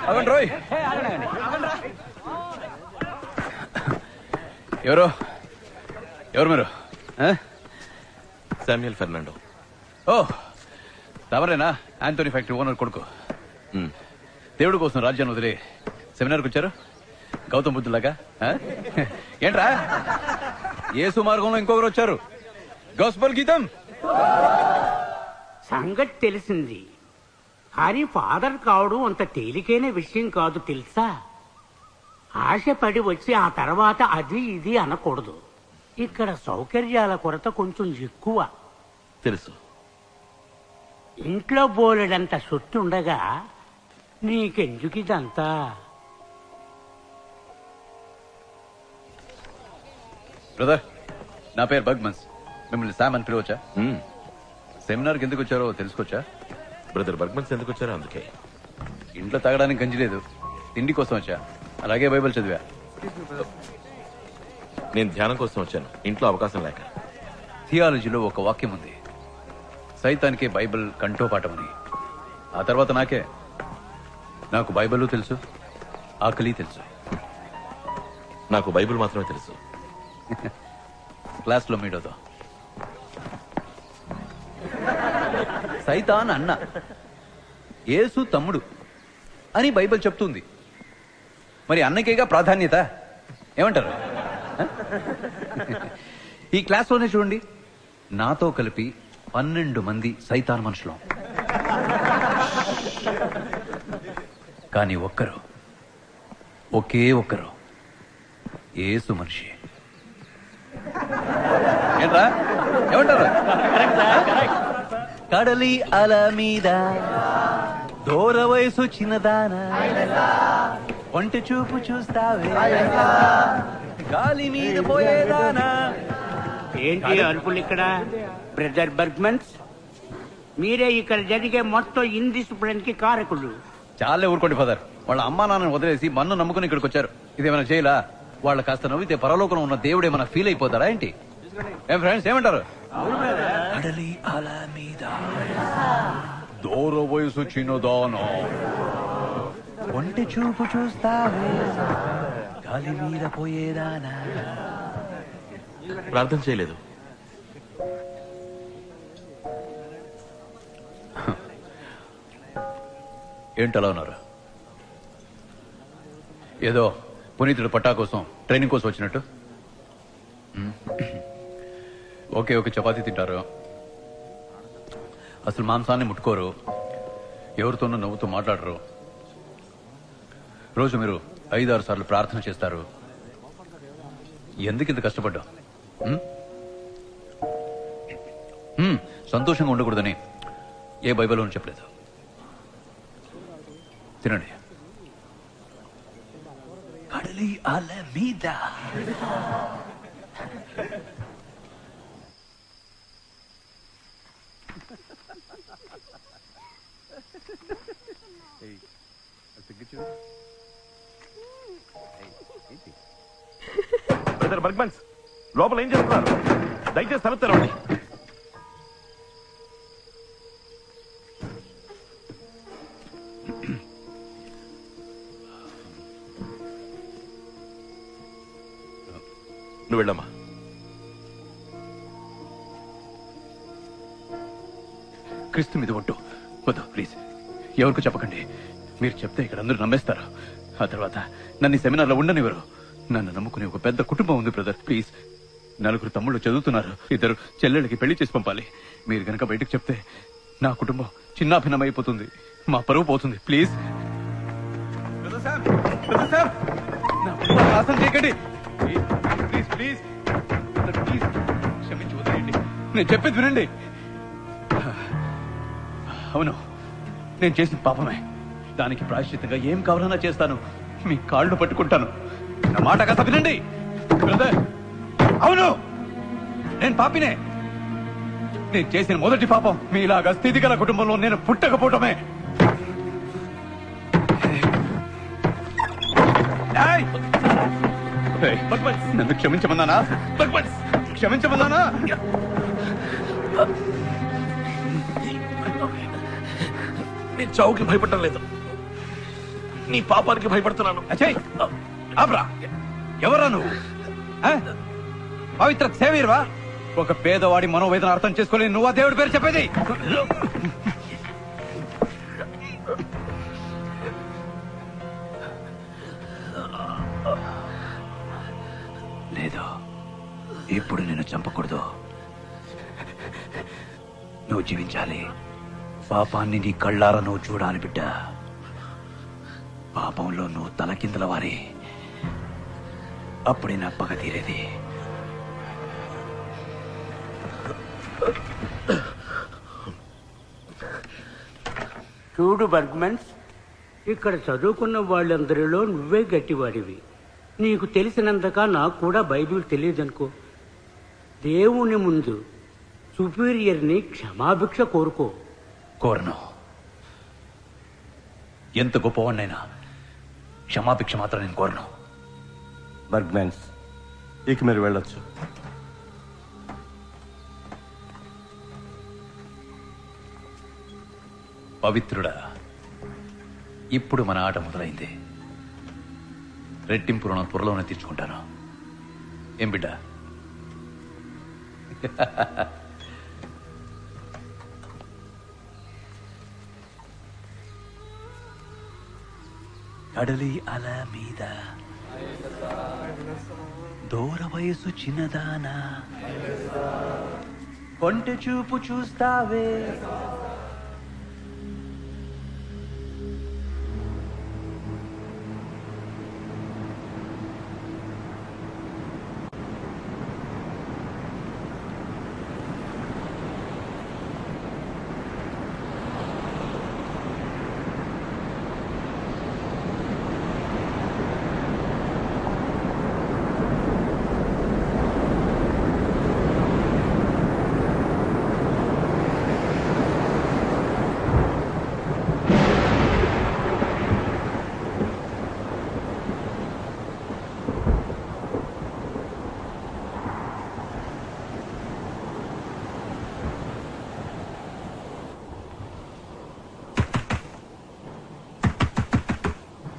అవండి రోయ్. ఎవరు ఎవరు మీరు? Samuel Fernando. ఓ తమరేనా? ఆంటోనీ ఫ్యాక్టరీ ఓనర్ కొడుకు. దేవుడి కోసం రాజ్యాన్ని వదిలి సెమినార్కి వచ్చారు గౌతమ్ బుద్ధులాగా. ఏంట్రా యేసు మార్గంలో ఇంకొకరు వచ్చారు. గాస్పెల్ గీతం సంగతి తెలిసింది కానీ ఫాదర్ కావడం అంత తేలికైన విషయం కాదు తెలుసా. ఆశపడి వచ్చి ఆ తర్వాత అది ఇది అనకూడదు. ఇక్కడ సౌకర్యాల కొరత కొంచెం ఎక్కువ. తెలుసు. ఇంట్లో బోలెడంత సొత్తు ఉండగా నీకెందుకు ఇదంతా? బ్రదర్ నా పేరు బగ్మన్స్. మిమ్మల్ని శామ్ అని పిలవచ్చా? సెమినార్కి ఎందుకు వచ్చారో తెలుసుకోవచ్చా? బ్రదర్ బర్గ్మన్స్ ఎందుకు వచ్చారో అందుకే. ఇంట్లో తాగడానికి గంజి లేదు, తిండి కోసం వచ్చా. అలాగే బైబిల్ చదివా. నేను ధ్యానం కోసం వచ్చాను, ఇంట్లో అవకాశం లేక. థియాలజీలో ఒక వాక్యం ఉంది, సైతానికే బైబిల్ కంఠోపాఠమని. ఆ తర్వాత నాకు బైబిల్ తెలుసు, ఆకలి తెలుసు. నాకు బైబిల్ మాత్రమే తెలుసు. క్లాస్లో మీడోతో సైతాన్ అన్న, యేసు తమ్ముడు అని బైబిల్ చెప్తుంది. మరి అన్నకేగా ప్రాధాన్యత. ఏమంటారు? ఈ క్లాస్లోనే చూడండి, నాతో కలిపి 12 మంది సైతాన్ మనుషులు, కానీ ఒకే ఒక్కరు యేసు మనిషి. ఏంట్రా ఏమంటారు? కడలి అల మీద దూర వయసు చిన్నదానా, ఒంటి చూపు చూస్తావే గాలి మీద పోయేదానా. ఏంటి అరుపులు ఇక్కడ? బ్రదర్ బర్గ్మన్స్, మీరే ఇక్కడ జరిగే మొత్తం ఇండిసిప్లిన్ కి కారకులు. చాలే ఊరుకోండి ఫాదర్. వాళ్ళ అమ్మా నాన్నని వదిలేసి మన్ను నమ్ముకుని ఇక్కడికి వచ్చారు. ఇదేమైనా చేయలా? వాళ్ళ కాస్త నవ్వితే పరలోకంలో ఉన్న దేవుడు ఏమైనా ఫీల్ అయిపోతారా ఏంటి? ఏం ఫ్రెండ్స్ ఏమంటారు? కడలి అల మీద దూర వయసు చిన్నదానా, ఒంటి చూపు చూస్తావే గాలి మీద పోయేదానా. ప్రార్థన చేయలేదు. ఏంటలా ఉన్నారు? ఏదో పునీతుడు పట్టా కోసం ట్రైనింగ్ కోసం వచ్చినట్టు. ఓకే చపాతీ తింటారు, అసలు మాంసాన్ని ముట్టుకోరు, ఎవరితోనూ నవ్వుతూ మాట్లాడరు. రోజు మీరు 5-6 సార్లు ప్రార్థన చేస్తారు. ఎందుకు ఇంత కష్టపడ్డావు? సంతోషంగా ఉండకూడదని ఏ బైబిల్లోనూ చెప్పలేదు. తినండి. కడలి అల మీద బ్రదర్ బర్గ్మన్స్, లోపల ఏం చేస్తున్నారు? దయచేసి తలుపు తెరవండి. నువ్వు వెళ్ళమ్మా. క్రీస్తు మీద ఒట్టు. వద్దు ప్లీజ్, ఎవరికి చెప్పకండి. మీరు చెప్తే ఇక్కడ అందరూ నమ్మేస్తారు. ఆ తర్వాత నన్ను సెమినార్లో ఉండనివ్వరు. నన్ను నమ్ముకునే ఒక పెద్ద కుటుంబం ఉంది బ్రదర్. ప్లీజ్, 4 తమ్ముళ్ళు చదువుతున్నారు, 2 చెల్లెళ్ళకి పెళ్లి చేసి పంపాలి. మీరు గనక బయటకు చెప్తే నా కుటుంబం చిన్నాభిన్నమైపోతుంది, మా పరువు పోతుంది. ప్లీజ్ చేయకండి. ప్లీజ్ ప్లీజ్ ప్లీజ్ క్షమించి వదిలేయండి. నేను చెప్పేది వినండి. అవును, నేను చేసిన పాపమే. దానికి ప్రాయశ్చిత్తంగా ఏం కావాలన్నా చేస్తాను. మీ కాళ్ళు పట్టుకుంటాను. నా మాట కాస్త వినండి బ్రదర్. అవును, నేను పాపినే. నేను చేసిన మొదటి పాపం మీలాగా స్థితిగల కుటుంబంలో నేను పుట్టకపోవటమే. నన్ను క్షమించమన్నానా? క్షమించమన్నానా? నేను చావుకి భయపడటం లేదు. నీ పాపానికి భయపడుతున్నాను. అచ్చయ్ ఆబ్రా, ఎవరా నువ్వు? ఆ? పవిత్ర సేవీర్వా? ఒక పేదవాడి మనోవేదన అర్థం చేసుకోలేని నువ్వు ఆ దేవుడి పేరు చెప్పేది? లేదు, ఇప్పుడు నేను చంపకూడదు. నువ్వు జీవించాలి. పాపాన్ని నీ కళ్ళారా నువ్వు చూడాలి బిడ్డ. పాపంలో నువ్వు తలకిందల వారి, అప్పుడే నా పగ తీరేది. చూడు బర్గ్మన్స్, ఇక్కడ చదువుకున్న వాళ్ళందరిలో నువ్వే గట్టివాడివి. నీకు తెలిసినంతగా నాకు కూడా బైబిల్ తెలియదనుకో. దేవుని ముందు సుపీరియర్ని క్షమాభిక్ష కోరుకో. కోరను. ఎంత గొప్పవాడినైనా క్షమాభిక్ష మాత్రం నేను కోరను. బర్గ్మెన్స్, ఇక మీరు వెళ్ళొచ్చు. పవిత్రుడా, ఇప్పుడు మన ఆట మొదలైంది. రెట్టింపు రుణం త్వరలోనే తీర్చుకుంటాను. ఏం బిడ్డ? కడలి అల మీద దూర వయసు చిన్నదానా, కొంటె చూపు చూస్తావే.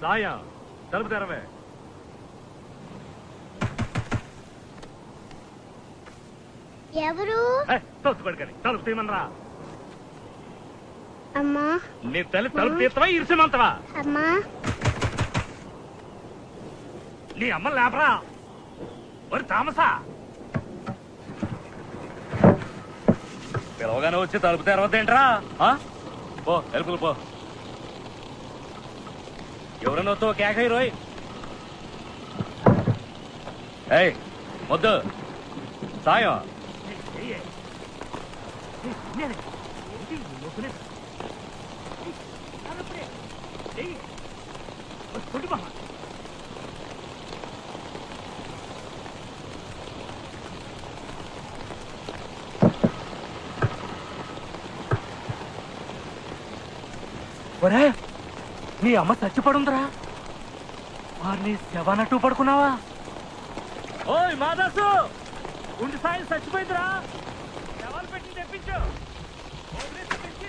సాయా, తలుపు తెరవే. ఎవరు? తోచుకోడుకని తలుపు తీయమనరా. అమ్మా. నీ తల్లి తలుపు తీస్తావా ఇరిసిమంతవా? అమ్మా. నీ అమ్మ లేపరా. ఒరి తామసా, పిలవగానే వచ్చి తలుపు తెరవద్దేంట్రా? పో తలుపులు పో. ఎవరనొత్తో కేక రోయ్. ఏయ్ వద్దు సాయం. ఒరే, నీ అమ్మ చచ్చిపడుందిరా. వారిని శవనట్టు పడుకున్నావా? ఓయ్ మాదాసు, ఉండి సాయం చచ్చిపోయిందిరా. శవాలు పెట్టి తెప్పించు.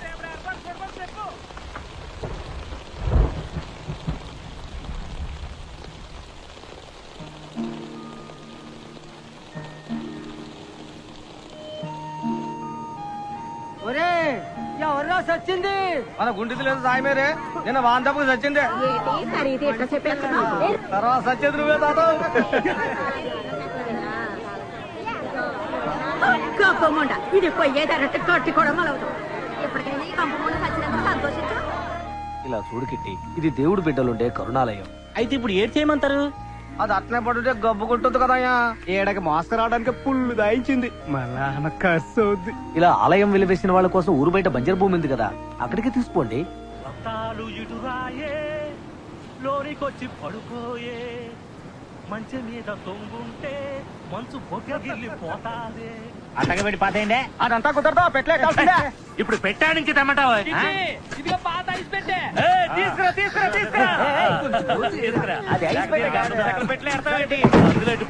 రేపు ఏర్పాటు చేయమని చెప్పు. ఒరే, ఎవర్రా సచ్చింది? మన గుండెది లేదు సాయమేరే. నిన్న వాంతపు సచ్చిందే. తర్వాత సచ్చేది నువ్వే తాత. ఇది పోయేదన్నట్టు కట్టి కూడా మొలవదు. ఎప్పటికైనా ఈ కంపముండ సచ్చినందుకు సంతోషించు. ఇలా చూడు కిట్టి, ఇది దేవుడు బిడ్డలుండే కరుణాలయం. అయితే ఇప్పుడు ఏం చేయమంటారు? అది అట్లే పడుంటే గబ్బు కొట్టుద్ది కదా. ఏడకి మాస్క్ రావడానికి పుల్లు దాయించింది. మళ్ళా ఖర్చు అవుద్ది. ఇలా ఆలయం వెలివేసిన వాళ్ళ కోసం ఊరు బయట బంజర్ భూమి ఉంది కదా, అక్కడికి తీసుకోండి. లోనికొచ్చి పడుకోయే, మంచి మీద తొంగుంటే మంచు పొగ్గగిల్లి పోతాదే. అట్టగా పెట్టి పాతేయండి. అదంతా కుదరదా? పెట్టలే ఇప్పుడు పెట్టా నుంచి తెమ్మంటావా? తీసుకురా తీసుకురా తీసుకురా. అందులో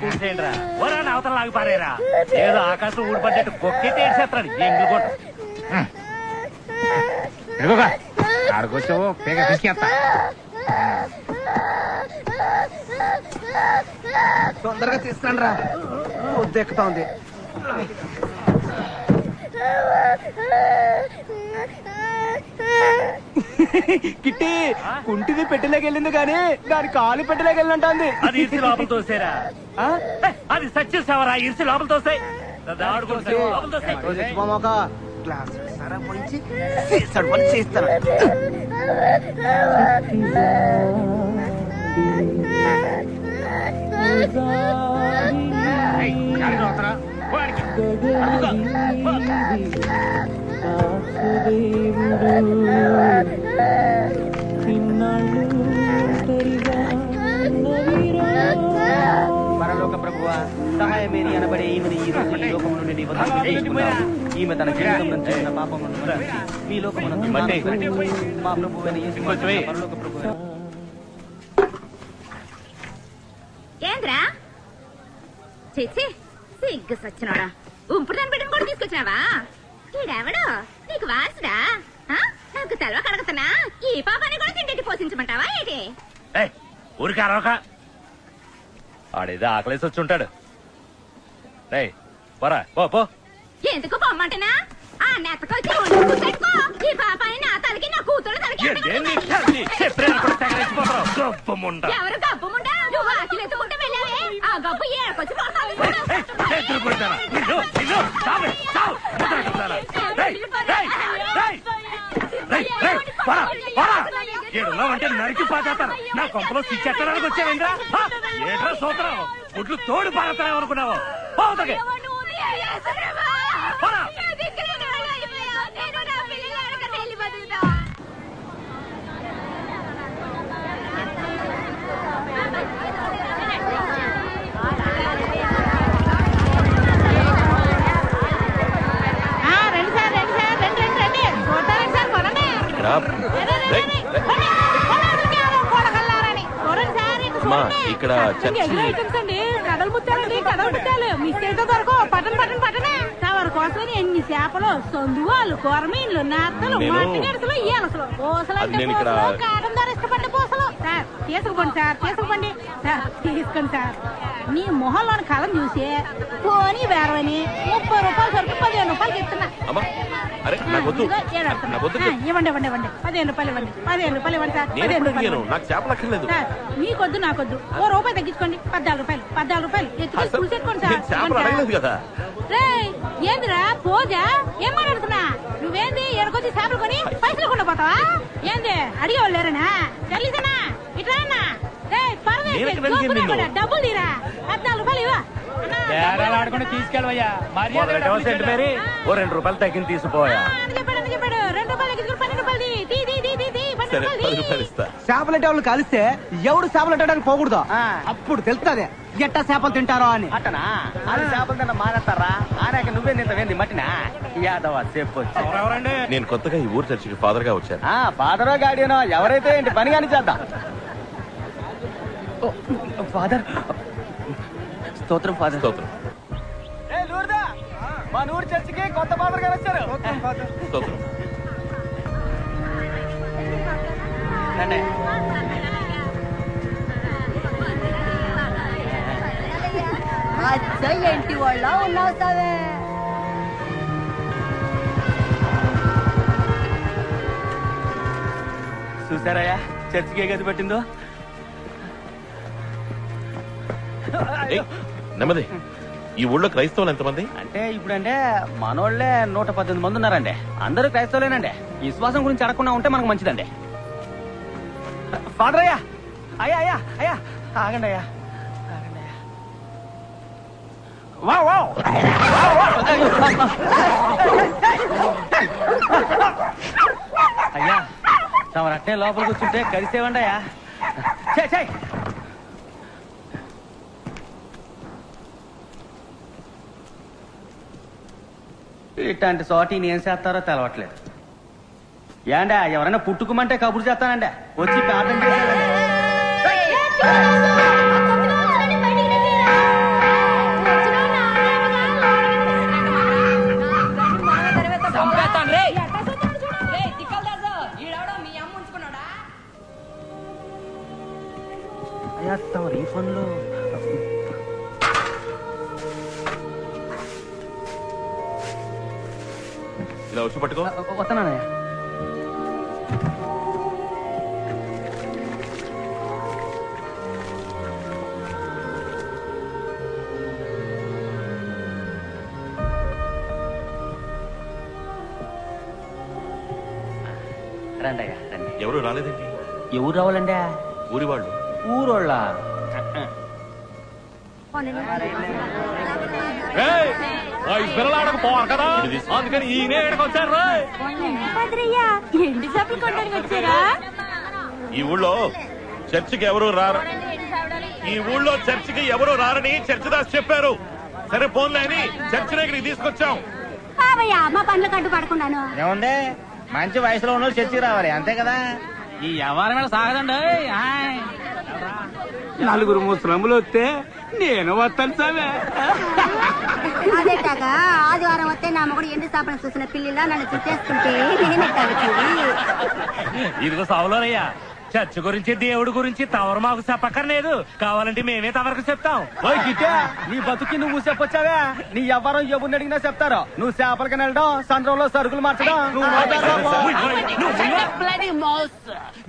పూర్తి చేయండి రా. ఓరా అవతల లాగి పారేరా. ఏదో ఆకాశం ఊడిపడ్డట్టు బొక్కెట్టి ఏడ్చేస్తాడు ఎంగుకుంటా. ఆడుకొచ్చావు పేగ తీసుకెళ్తా. తొందరగా తీసుకురండి రా ఎక్కుతా ఉంది. కిట్టి కుంటిది పెట్టలేక వెళ్ళింది కానీ దాని కాలు పెట్టలేక వెళ్ళినట్టుంది. అది ఇరిసి లోపల తోసేరా, అది సచ్చేసావరా, ఇరిసి లోపల తోసాయి. గ్లాస్ సరా పోయించి సీసాడు పని చేస్తాను. పరలోక ప్రభువా సహాయమేని అనబడే ఈమెను ఈ రోజు ఈ లోకము నుండి నీ వద్దకు పిలిపించుకున్నావు. ఈమె తన జీవితం నుంచి ఉన్న పాపములను మన్నించి మీ లోకమునందు మా ప్రభువైన యేసు పరలోక ప్రభువా. ఏంద్రా చేచి సిగ్గు సచ్చినోడా, ఉంపుడు దాన్ని పెట్టిన కూడా తీసుకొచ్చినావా? ఈడెవడు నీకు వాసుడా? నాకు తెలవ కడగతున్నా ఈ పాపాన్ని కూడా తిండి పోషించమంటావా ఏంటి? ఊరికి అరవక, ఆడేదో ఆకలేసి వచ్చి ఉంటాడు. పోరా పో. ఎందుకు పొమ్మంటనా? ఆ నెత్తకొచ్చి పెట్టుకో. ఈ పాపాన్ని నా తలకి నా కూతురు తలకి ఎవరు గబ్బు ముండా? నువ్వు ఆకిలి ఎత్తుకుంటే వెళ్ళావే, ఆ గబ్బు ఏడకొచ్చి అంటే నరికి పాచేస్తారు. నా కొంపలో సిచ్చెట్టడానికి వచ్చావేంద్రా? ఏట్రా సూత్రం, గుడ్లు తోడు పారేస్తావు అనుకున్నావు? ఇక్కడ కడలు ముట్టాలు మిస్ అయితే దొరకో పట్టణ తవర కోసం ఎన్ని చేపలు, సొందువాళ్ళు, కొరమీన్లు, నత్తలు, మట్టి గడతలు, ఈలసలు, పూసలు అంటే పూసలు, కాటం ధర ఇష్టపడ్డ పూసలు. సార్ తీసుకోండి సార్ తీసుకోండి సార్. నీ మొహంలోని కలం చూసి పోనీ వేరవని 30 రూపాయలు సరుకు 15 రూపాయలకి ఇస్తున్నా. ఇవ్వండి 15 రూపాయలు ఇవ్వండి. 15 రూపాయలు ఇవ్వండి సార్. 15 రూపాయలు సార్. మీకొద్దు నాకొద్దు, ఓ రూపాయి తగ్గించుకోండి. 14 రూపాయలు ఎత్తుకొని చూసేసుకోండి సార్. ఏందిరా పోజా, ఏం మాట్లాడుతున్నా? నువ్వేంది ఎడకొచ్చి చేపలు కొని పైసలు కొండ పోతావా? ఏంది అడిగేవాళ్ళు లేరనా? తెలిసేనా ఇట్లా డబ్బులు తీరా. 14 రూపాయలు ఇవ్వ. తీసుకెళ్ళవయ్యా, ఓ 2 రూపాయలు తగ్గిన తీసిపోయా. చెప్పాడు 2 రూపాయలు తగ్గించుకుని 12 రూపాయలు చేపలంటే వాళ్ళు కలిస్తే ఎవడు చేపలు పెట్టడానికి పోకూడదు. అప్పుడు తెలుస్తుంది ఎట్టా చేపలు తింటారో అని. అట్టనా? అది చేపలు తిన్న మానేస్తారా? ఆనాక నువ్వే నింతవేంది మట్టినా యాదవా చెప్పొచ్చు. నేను కొత్తగా ఈ ఊరు చర్చికి ఫాదర్ గా వచ్చాను. ఫాదరో గాడియనో ఎవరైతే ఏంటి పని కానీ చేద్దాం. ఫాదర్ స్తోత్రం. ఫాదర్ స్తోత్రం. మా నూరు చర్చికి కొత్త ఫాదర్ గారు వచ్చారు. స్తోత్రం. ఏంటి వాళ్ళ ఉన్నావు సావే. చూసారయ్యా చర్చికి ఏ గది పెట్టిందో. నెమ్మది. ఈ ఊళ్ళో క్రైస్తవులు ఎంతమంది? అంటే ఇప్పుడంటే మనోళ్లే 118 మంది ఉన్నారండి. అందరూ క్రైస్తవులేనండి. విశ్వాసం గురించి అడగకుండా ఉంటే మనకు మంచిదండి. ఫాదర్ అయ్యా ఆగండి అయ్యా. అయ్యా తమరు అట్టే లోపల కూర్చుంటే కలిసేవండి అయ్యా. ఇట్లాంటి చోటిని ఏం చేస్తారో తెలవట్లేదు. ఏండా ఎవరైనా పుట్టుకోమంటే కబురు చేస్తానండి, వచ్చి ప్రార్థన చేశారండి. అయ్యా తమ రీఫండ్ లో ఇలా వచ్చి పట్టుకో. వస్తానన్నయ్య. రండి అయ్యా రండి. ఎవరు రాలేదేంటి? ఎవరు రావాలండి? ఊరి వాళ్ళు. ఊరోళ్ళ పిల్లలు పోరు కదా, అందుకని ఈయన వచ్చారు. ఎండి చేపలు కొట్టడానికి వచ్చారా? ఈ ఊళ్ళో చర్చికి ఎవరు రారు. ఈ ఊళ్ళో చర్చికి ఎవరు రారని చర్చి దాస్ చెప్పారు. సరే పోన్లే అని చర్చి దగ్గరికి తీసుకొచ్చాం. బావయ్యా మా పనులు కట్టు పడుకున్నాను. ఏముంది, మంచి వయసులో ఉన్న చర్చికి రావాలి అంతే కదా. ఈ వ్యవహారం మీద సాగదండి. నలుగురు ముసలములు వస్తే నేను వస్తాను సామే. అదేటాగా ఆదివారం వస్తే నా మొగుడు ఎండి చేపలు చూసిన పిల్లిలా నన్ను చుట్టేస్తుంటే ఇదిగో సావులోనయ్యా, చర్చ్ గురించి దేవుడి గురించి తవరు మాకు చెప్పక్కర్లేదు. కావాలంటే మేమే తవరకు చెప్తాం. నీ బతుకి నువ్వు చెప్పొచ్చావే. నీ ఎవరం ఎవరిని అడిగినా చెప్తారు. నువ్వు చేపలకి వెళ్ళడం, సంద్రంలో సరుకులు మార్చడం.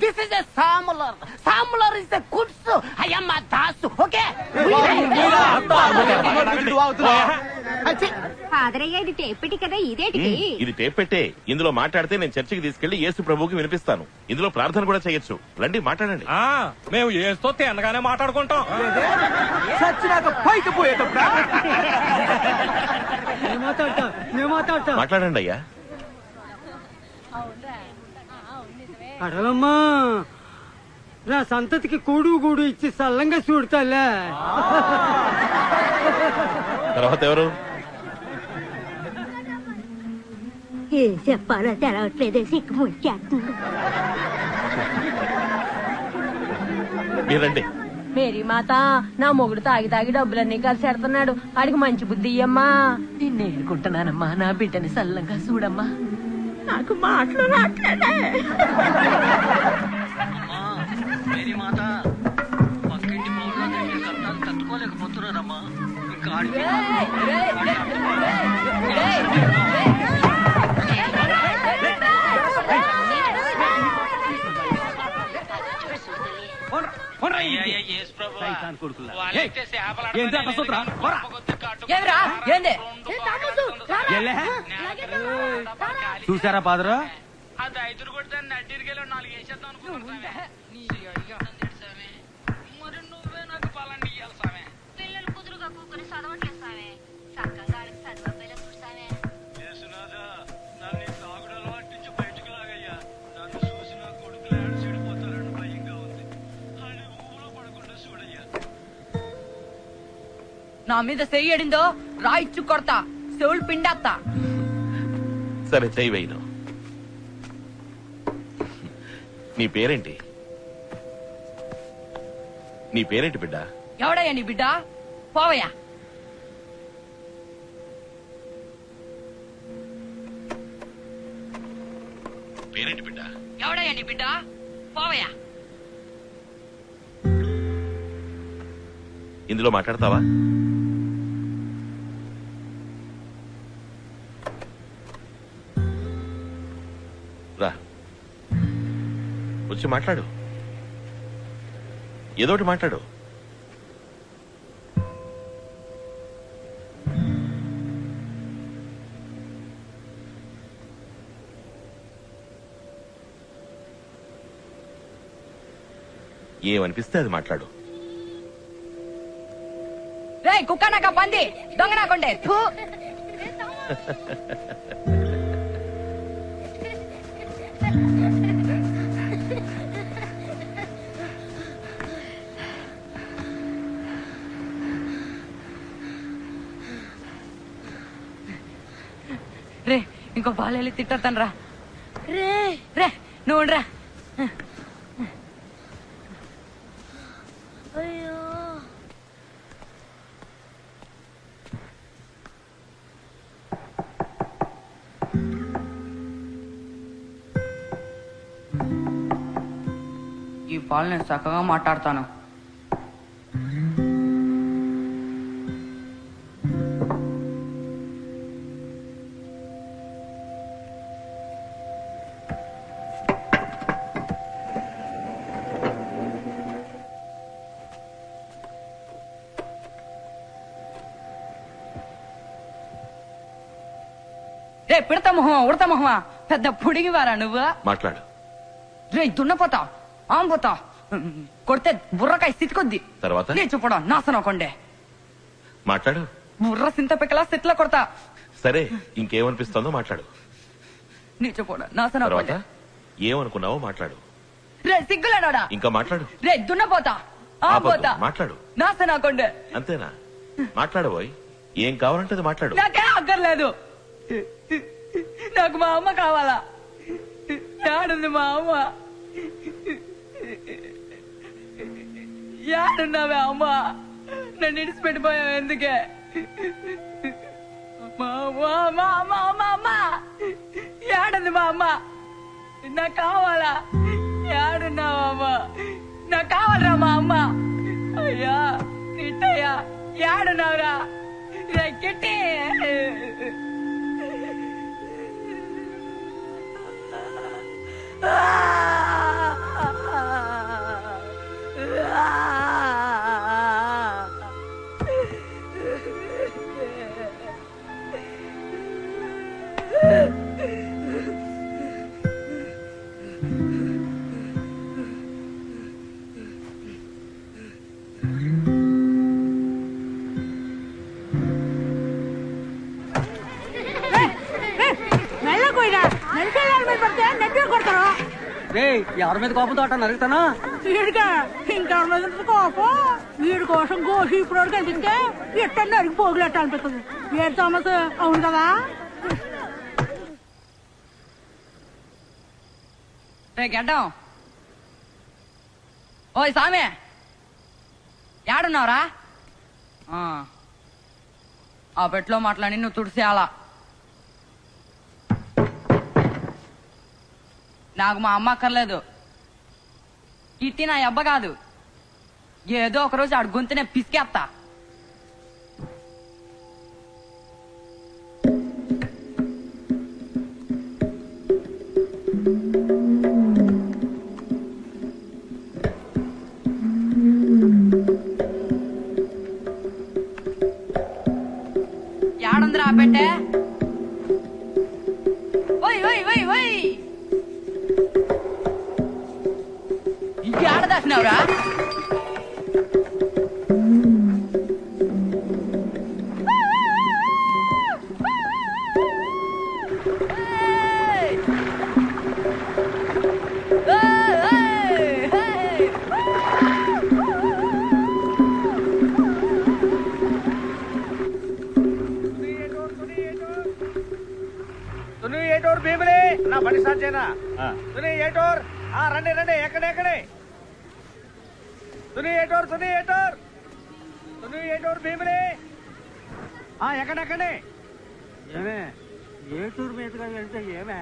This is smuggler. Smuggler is the goods. I am a Dasu. Okay ఫాదరయ్య ఇది టేపెట్టి కదా, ఇదేటికి? ఇది టేప్ పెట్టే. ఇందులో మాట్లాడితే నేను చర్చికి తీసుకెళ్లి యేసు ప్రభువుకి వినిపిస్తాను. ఇందులో ప్రార్థన కూడా చేయొచ్చు. రండి మాట్లాడండి. మేము ఏస్తో తిన్నగానే మాట్లాడుకుంటాం. చచ్చినాక పైకి పోయేటప్పుడు మాట్లాడండి అయ్యా. అడవమ్మా, నా సంతతికి కూడు గూడు ఇచ్చి సల్లంగా చూడతాలే. తర్వాత ఎవరు? ఏం చెప్పాలో తెలవట్లేదే, సిక్కు ముచ్చేస్తుంది. మీరండి. మేరీ మాత, నా మొగుడు తాగి తాగి డబ్బులన్నీ కలిసి ఎడుతున్నాడు. ఆడికి మంచి బుద్ధి ఇయ్యమ్మా. నిన్ను ఏడుకుంటున్నానమ్మా, నా బిడ్డని సల్లంగా చూడమ్మా. నాకు మాటలు రాట్లేదే. మేరీ మాత, పక్కింటి పౌరులందరూ మీరు కష్టాలు తట్టుకోలేకపోతున్నారమ్మా. ఇంకా చూసారా పాదరా? పిల్లలు కుదురుగా కూకుని చదవట్లేదు సామే. చక్కగా వాళ్ళకి చదివపోయేలా చూస్తామే. నా మీద చెయ్యడిందో రాయిచ్చు కొడతా, చెవులు పిండేస్తా. సరే చెయ్యి వేయను. నీ పేరేంటి? నీ పేరేంటి బిడ్డ? ఎవడయ్యా నీ బిడ్డ? పోవయ్యా. పేరేంటి బిడ్డ? ఎవడయ్యా నీ బిడ్డ? పోవయ్యా. ఇందులో మాట్లాడతావా? రా, వచ్చి మాట్లాడు. ఏదోటి మాట్లాడు. ఏమనిపిస్తే అది మాట్లాడు. రే కుక్క నాక పంది దొంగ నాకుండే. రే ఇంకో బాలెళ్ళి తిట్టొద్దాను రా. రే రే నువ్వు రా. ఈ పాలు నేను చక్కగా మాట్లాడతాను. రే పిడత మొహమా ఉడత మొహమా పెద్ద పుడిగివారా నువ్వు? మాట్లాడు. రే దున్నపోతా ఆంపోతా కొడితే బుర్రకాయ స్థితికొద్ది. తర్వాత నీ చూపడం నాశనం కొండే. మాట్లాడు. బుర్ర సింత పిక్కలా స్థితిలో కొడతా. సరే ఇంకేమనిపిస్తుందో మాట్లాడు. నీ చూపడం నాశనం తర్వాత కొండే. ఏమనుకున్నావో మాట్లాడు. రే సిగ్గులేనోడా. ఇంకా మాట్లాడు. రే దున్నపోతా ఆంపోతా మాట్లాడు. నాశనం కొండే. అంతేనా? మాట్లాడబోయ్. ఏం కావాలంటే అది మాట్లాడు. నాకే అక్కర్లేదు. నాకు మా అమ్మ కావాలా? యాడుంది మా అమ్మ? యాడున్నావే అమ్మ? నన్ను ఇడిచిపెట్టిపోయావు ఎందుకే? మా అమ్మ యాడుంది మా అమ్మ? నాకు కావాలా? యాడున్నావా అమ్మ? నాకు కావాలరా మా అమ్మ. అయ్యా కిట్టయ్యా యాడున్నావురా? కిట్టి ఎవరి మీద కోపంతో అట్ట నరుగుతానా? వీడిగా ఇంకెవరి మీద కోపం? వీడి కోసం గోషి ఇప్పుడు కనిపిస్తే ఎట్ట నరికి పోగులెట్ట అనిపిస్తుంది. వేరు థామస్ అవును కదా? గడ్డం ఓయ్ సామే యాడున్నావురా? ఆ పెట్లో మాట్లాడి నువ్వు తుడిసేయాలా. నాకు మా అమ్మ అక్కర్లేదు. ఇట్టి నా అబ్బ కాదు. ఏదో ఒకరోజు ఆడు గొంతునే పిసికేస్తా. యాడుందిరా ఆ పెట్టే? ఓయ్ ఓయ్ ఓయ్ ఓయ్ ఇంకేడ దాచినావురా? నా బండి స్టార్ట్ చేయనా? ఏటోర్ రండి రండి. ఎక్కడే సునీ ఏటోర్ భీమిలే. ఎక్కడెక్కడే ఏమే ఏటూరు మీదుగా వెళ్తే ఏమే?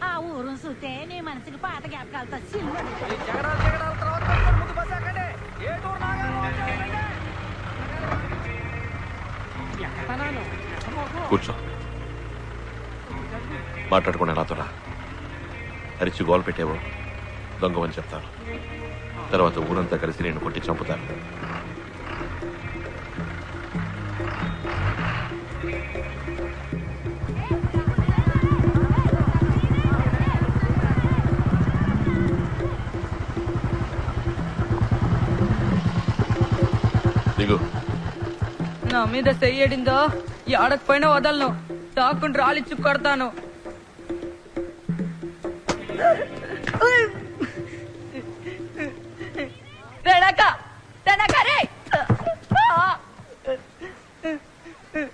ఆ ఊరు చూస్తే నీ మనసుకి పాత జ్ఞాపకాలతో సినిమా ముందు బస్ ఎక్కండి. ఏటూరు కూర్చో. మాట్లాడకుండా నాతో రా. అరిచి గోలు పెట్టేవో దొంగమని చెప్తాను. తర్వాత ఊరంతా కలిసి నేను కొట్టి చంపుతాను. దిగు. నా మీద చెయ్యడిందో ఆడకపోయినా వదలను. తాకుండా రాలిచ్చు కొడతాను.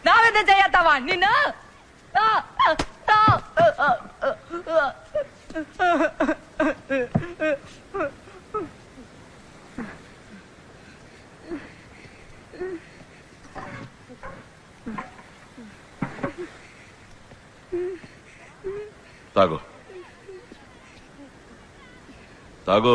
నా మీద చెయ్యతావా నిన్ను? తాగు తాగు.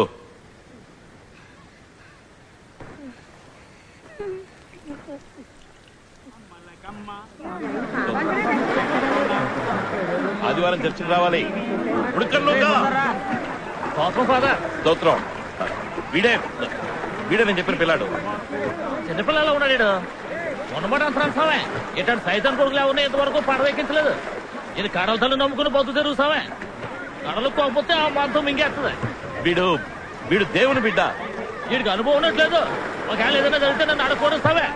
ఆదివారం చర్చకు రావాలి. స్తోత్రం. వీడే నేను చెప్పిన పిల్లాడు. చిన్నపిల్లలు ఉన్నాడు. మొన్నమాట అంతరాంశమే. ఇట్లాంటి సైతం కొడుకులు ఎవరిని ఇంతవరకు పడవ ఎక్కించలేదు. ఇది కడల తల్లి నమ్ముకుని బతు తెరుగుతావే కడలు కోకపోతే ఆ మాంసం మింగేస్తుంది. వీడు దేవుని బిడ్డ. వీడికి అనుభవం ఉన్నట్లేదు. ఒకవేళ ఏదైనా జరిగితే నన్ను అడగకూడస్తావే.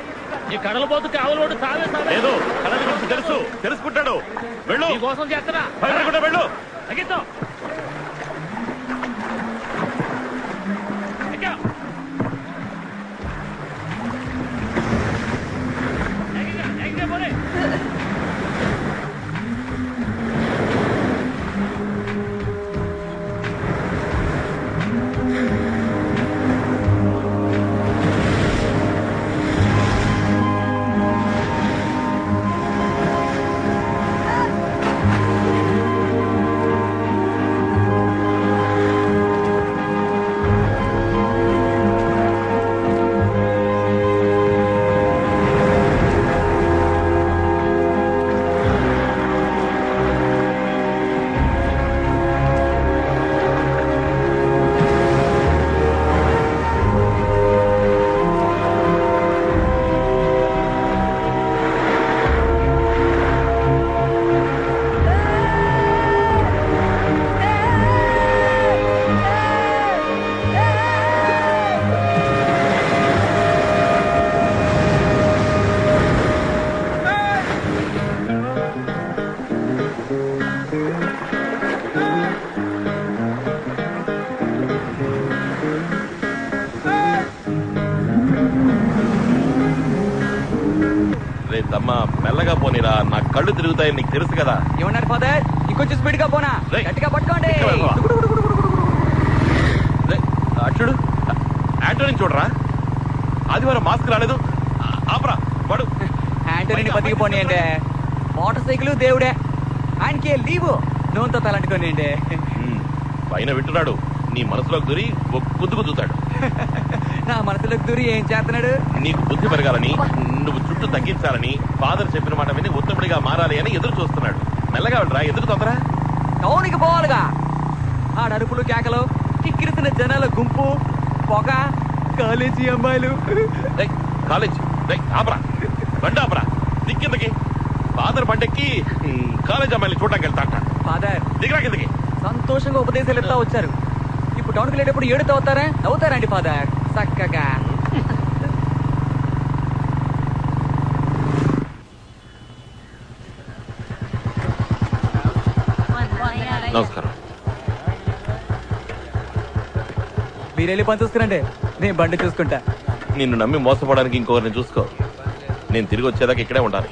ఈ కడల పోతు కావలి సావే సావే. లేదు కడల గురించి తెలుసుకుంటాడు. వెళ్ళు. నీ కోసం చేస్తారా? వెళ్ళు. తగ్గిద్దాం. అమ్మా మెల్లగా పోనీరా, నా కళ్ళు తిరుగుతాయి, నీకు తెలుసు కదా. ఏమన్నారు ఫాదర్? ఇంకొంచెం స్పీడ్ గా పోనా? గట్టిగా పట్టుకోండి. చూడు ఆంటోని చూడరా, ఆదివారం మాస్క్ రాలేదు. ఆపరా వాడు ఆంటోని బతికిపోనీ అంటే మోటార్ సైకిల్ దేవుడే, ఆయనకి లీవు నూనెతో తలంటుకోని అంటే పైన వింటున్నాడు, నీ మనసులోకి దూరి గుద్దుకు దూతాడు. నా మనసులోకి దూరి ఏం చేస్తున్నాడు? నీకు బుద్ధి పెరగాలని, నువ్వు చుట్టూ తగ్గించాలని, ఫాదర్ చెప్పిన మాట విని ఉత్తముడిగా మారాలి అని ఎదురు చూస్తున్నాడు. మెల్లగా వెళ్ళరా, ఎదురు తొందర. టౌన్కి పోవాలిగా. ఆ అరుపులు కేకలు, కిక్కిరిసిన జనాల గుంపు, పొగ, కాలేజీ అమ్మాయిలు. కాలేజ్ ఆపరా, బండి ఆపరా, దిక్కిందకి. ఫాదర్ బండెక్కి కాలేజ్ అమ్మాయిలు చూడడానికి వెళ్తాట. ఫాదర్ దిగరా కిందకి. సంతోషంగా ఉపదేశాలు ఇస్తా వచ్చారు, ఇప్పుడు టౌన్కి వెళ్ళేటప్పుడు ఏడుతో అవుతారా? అవుతారండి ఫాదర్ చక్కగా. నమస్కారం. మీరు వెళ్ళి పని చూసుకురండి, నేను బండి చూసుకుంటా. నిన్ను నమ్మి మోసపోవడానికి ఇంకొకరిని చూసుకో. నేను తిరిగి వచ్చేదాకా ఇక్కడే ఉండాలి.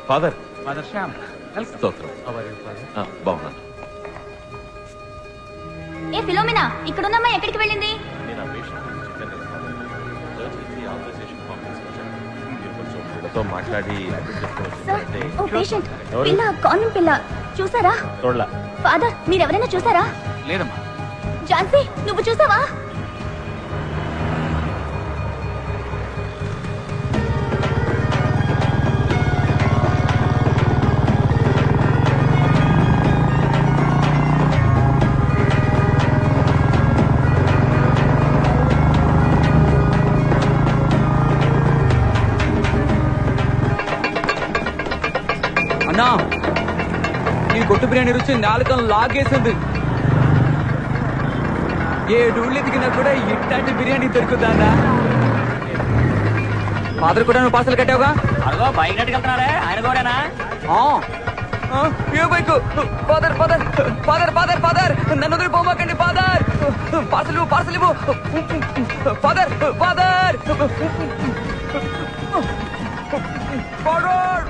ఫాదర్ స్తోత్రం. బాగున్నాను. ఏ ఫిలోమినా, ఇక్కడున్నమ్మా ఎక్కడికి వెళ్ళింది? నేను ఆ పేషెంట్ గురించి చెప్పాను కదా ఫాదర్. చర్చ్ నుంచి ఆథరైజేషన్ ఫామ్ తీసుకొచ్చాను. మీరు కొంచెం వీళ్ళతో మాట్లాడి అడ్మిట్ చేసుకోవచ్చు. ఓ పేషెంట్ పిల్ల, కాన్వెంట్ పిల్ల చూసారా? చూడలా. ఫాదర్ మీరెవరైనా చూసారా? లేదమ్మా. ఝాన్సీ నువ్వు చూసావా? అన్నా, ఈ కొట్టు బిర్యానీ రుచి నాలుకను లాగేసింది. ఏ డూళ్ళు ఎదిగినా కూడా ఇట్లాంటి బిర్యానీ దొరుకుతుందా? ఫాదర్ కూడా నువ్వు పార్సల్ కట్టావుగా? అదిగో బైక్ వెళ్తున్నారే, ఆయన కూడానా? Father father father father father నన్ను వదిలి పోమాకండి ఫాదర్. పార్సల్ ఇవ్వు, పార్సల్ ఇవ్వు father father father.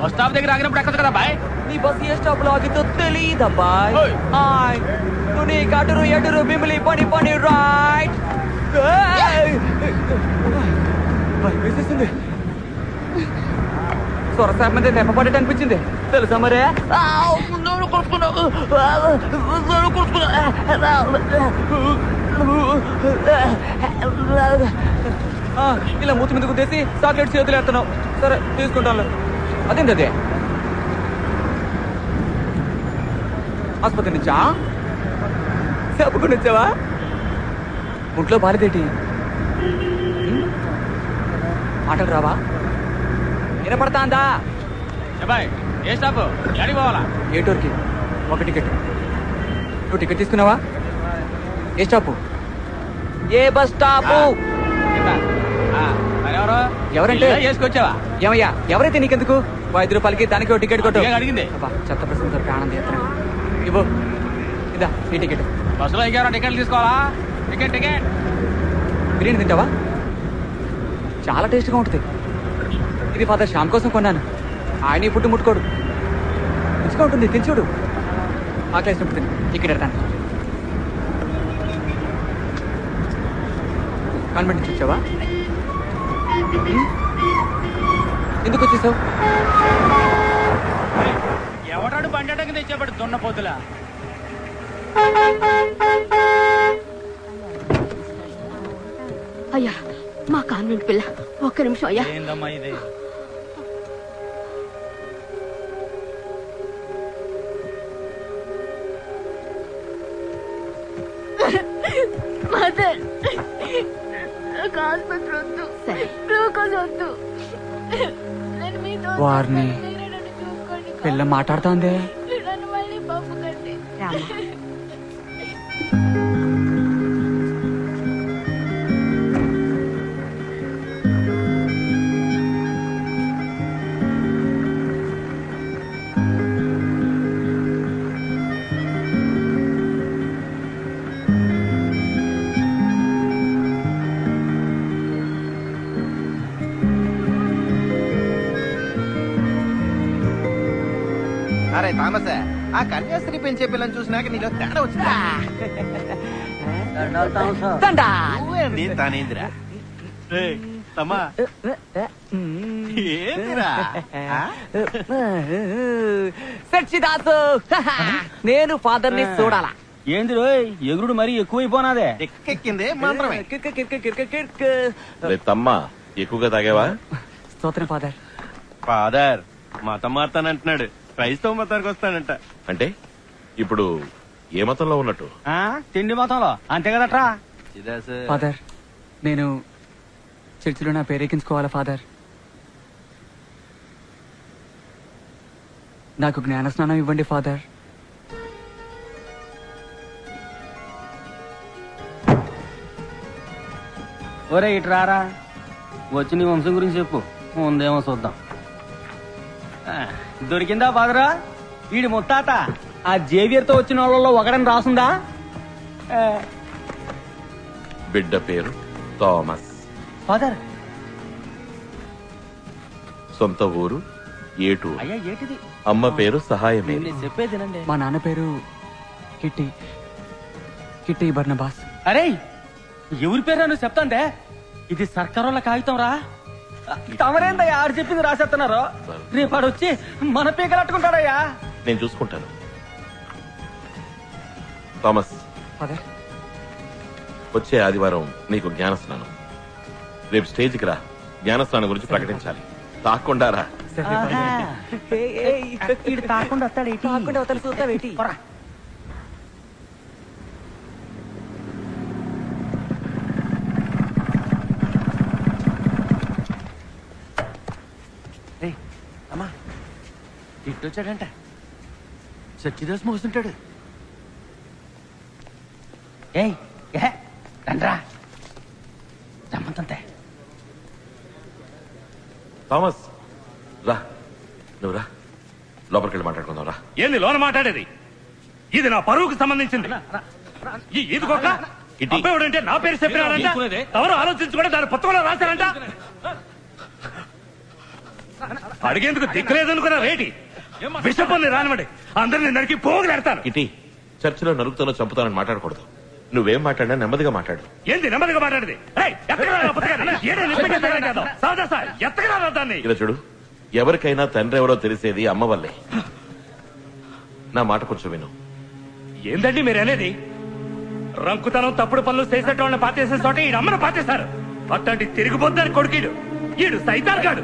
Bus stop దగ్గర ఆగినప్పుడు ఎక్కదు కదా బాయ్. నీ బస్ ఏ స్టాప్ లో ఆగితో తెలీదబ్బాయ్. హాయ్ తుని కటురు ఎటురు బిమిలి పని పని రైట్. వేసేసింది. సొరసార్ మీద నెప్పపడేట అనిపించింది తెలుసా మరే. ఇలా మూతి మీద గుద్దేసి చాక్లెట్ చేతులు ఎత్తున్నావు. సరే తీసుకుంటాను. అదేంటి అదే ఆసుపత్రి నుంచా చెప్పుకుని వచ్చావా? ఒంట్లో బాలేదేటి? మాటలు రావా? వినపడతాందా? బాయ్ ఏ స్టాప్ ఎక్కడికి పోవాలా? ఏ టూర్కి? ఒక టికెట్. నువ్వు టికెట్ తీసుకున్నావా? ఏ స్టాపు? ఏ బస్ స్టాపు? ఎవరు ఎవరంటే వేసుకొచ్చావా? ఏమయ్యా ఎవరైతే నీకెందుకు? 5 రూపాయలకి దానికి ఒక టికెట్ కొట్టు. అడిగింది చెత్త ప్రశ్న ఆనందం ఎత్తనా ఇవ్వు. ఇదా ఈ టికెట్. బస్సులో ఇంకెవరో టికెట్లు తీసుకోవాలా? Ticket ticket. బిర్యానీ తింటావా? చాలా టేస్ట్గా ఉంటుంది. ఇది ఫాదర్ శ్యామ్ కోసం కొన్నాను. ఆయన ఈ ఫుడ్ ముట్టుకోడు. రుచిగా ఉంటుంది. తిని చూడు. ఆకలేసినప్పుడు తిని. ఇక్కడ ఎడతాను. కాన్వెంట్ నుంచి వచ్చావా? ఎందుకు వచ్చేసావు? ఎవడాడు బండి కింద ఇచ్చేపడు దున్న పొద్దులా. అయ్యా మా కాన్వెంట్ పిల్ల ఒక్క నిమిషం అయ్యా. ఏందమ్మా ఇది? మదర్ ఆసుపత్రి వద్దు, గ్లూకోజ్ వద్దు. వారిని పిల్ల మాట్లాడుతోంది. అరే తామస, ఆ కన్యాస్త్రీ పెంచే పిల్లని చూసినాక నీలో తేడా వచ్చిందా? నువ్వేంది తానేందిరా? తమ్మా ఏందిరా? సచ్చిదాసు నేను ఫాదర్ ని చూడాలా? ఏంది రోయ్ ఎగురుడు మరీ ఎక్కువైపోనాదే. ఎక్కెక్కిందే మాత్రమే. తమ్మా ఎక్కువగా తాగావా? స్తోత్రం ఫాదర్. ఫాదర్ మతం మారుతానంటున్నాడు. క్రైస్తవ మతానికి వస్తాడంట. అంటే ఇప్పుడు ఏ మతంలో ఉన్నట్టు? తిండి మొత్తంలో అంతే కదట్రా. ఫాదర్ నేను చర్చిలో నా పేరెక్కించుకోవాలా ఫాదర్? నాకు జ్ఞానస్నానం ఇవ్వండి ఫాదర్. ఒరే ఇట్రారా, వచ్చి నీ వంశం గురించి చెప్పు. ముందేమో చూద్దాం. దొరికిందా ఫాదరా? వీడి ముత్తాత ఆ జేవియర్ తో వచ్చిన వాళ్ళలో ఒకడని రాసుందా? బిడ్డ పేరు థామస్. ఫాదర్ సొంత ఊరు ఏటూరు. అయ్యా ఏటిది? అమ్మ పేరు సహాయమేరి. చెప్పేదినండి. మా నాన్న పేరు కిట్టి కిట్టి బర్నబాస్. అరే ఎవరి పేరు నువ్వు చెప్తాందే? ఇది సర్కారోళ్ళ కాగితం రా. తమరేందయ్యా ఆడు చెప్పింది రాసేస్తున్నారు. రేపు ఆడు వచ్చి మన పీకలట్టుకుంటాడయ్యా. నేను చూసుకుంటాను. థామస్ ఫాదర్ వచ్చే ఆదివారం నీకు జ్ఞానస్నానం. రేపు స్టేజ్కి రా. జ్ఞానస్నానం గురించి ప్రకటించాలి. తాకుండా రా. తాకుండా వస్తాడేటి? తాకుండా వస్తాడు చూస్తావేటి? అమ్మా ఇట్టొచ్చాడంట. సచ్చిదాస్ మోస్తుంటాడు. ఏయ్ రండ్రా రమ్మంతంతే. థామస్ రా, నువ్వు రా. లోపలికి వెళ్ళి మాట్లాడుకుందాం రా. ఏంది లోన మాట్లాడేది? ఇది నా పరువుకు సంబంధించింది. ఈదుకోక అబ్బాయిడంటే నా పేరు చెప్పినారంట. ఎవరు ఆలోచించుకుంటే దాని పుస్తకంలో రాశారంట. అడిగేందుకు దిక్కులేదనుకున్నా రేటి విషపల్ని రానివ్వండి, అందరిని నరికి పోగులేడతాను. ఇటీ చర్చిలో నలుగుతానో చంపుతానని మాట్లాడకూడదు. నువ్వేం మాట్లాడినా నెమ్మదిగా మాట్లాడు. ఏంది నెమ్మదిగా మాట్లాడేది? దాన్ని ఇలా చూడు, ఎవరికైనా తండ్రి ఎవరో తెలిసేది అమ్మ వల్లే. నా మాట కొంచెం విను. ఏందండి మీరు అనేది? రంకుతనం తప్పుడు పనులు చేసేట వాళ్ళని పాతేసే చోట ఈ అమ్మను పాతేశారు. అట్లాంటి తిరిగిపోద్దని కొడుకీడు, ఈడు సైతాన్ గాడు,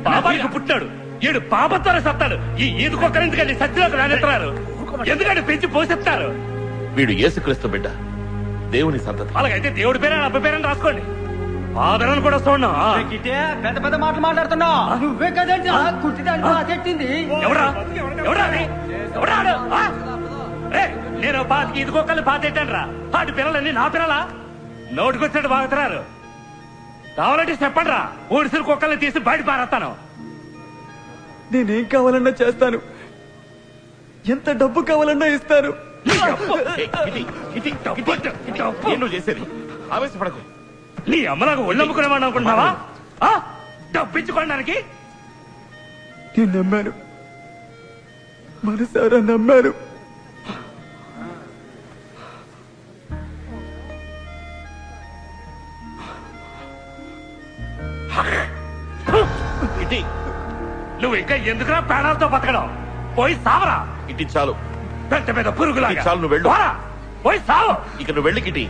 పాపానికి పుట్టాడు, ఈడు పాపత్వర సత్తాడు. ఈ ఈదుకొక్కరు ఎందుకండి సత్యలోకి రానెత్తారు? ఎందుకంటే పెంచి పోషిస్తారు. వీడు యేసుక్రీస్తు బిడ్డ, దేవుని సంతతి. అలాగైతే దేవుడి పేరు అబ్బ పేరని రాసుకోండి. ఆదరణ కూడా చూడండి. పెద్ద పెద్ద మాటలు మాట్లాడుతున్నావు. నువ్వే కదండి కుట్టింది. ఎవరా ఎవరా ఎవరా? నేను పాతికి ఇదికొక్కల్ని పాతెట్టాను రా. వాటి పిల్లలన్నీ నా పిల్లలా? నోటికొచ్చాడు బాగుతున్నారు. కావాలంటే చెప్పండి రా, ఊడిసిన కుక్కల్ని తీసి బయట పారేస్తాను. నేనేం కావాలన్నా చేస్తాను, ఎంత డబ్బు కావాలన్నా ఇస్తాను. చేసేది ఆవేశపడకు. నీ అమ్మలాగా ఒళ్ళమ్ముకునేవాడు అనుకుంటున్నావా? డబ్బిచ్చుకోవడానికి నేను నమ్మాను, మనసారా నమ్మాను. ఇటీ నువ్వు ఇంకా ఎందుకురా ప్రాణాలతో బతకడం? పోయి సావరా. ఇటీ చాలు, పెద్ద పెద్ద పురుగులాగా. చాలు, నువ్వు వెళ్ళు. పోయి సావు. ఇక నువ్వు వెళ్ళి కిటీ.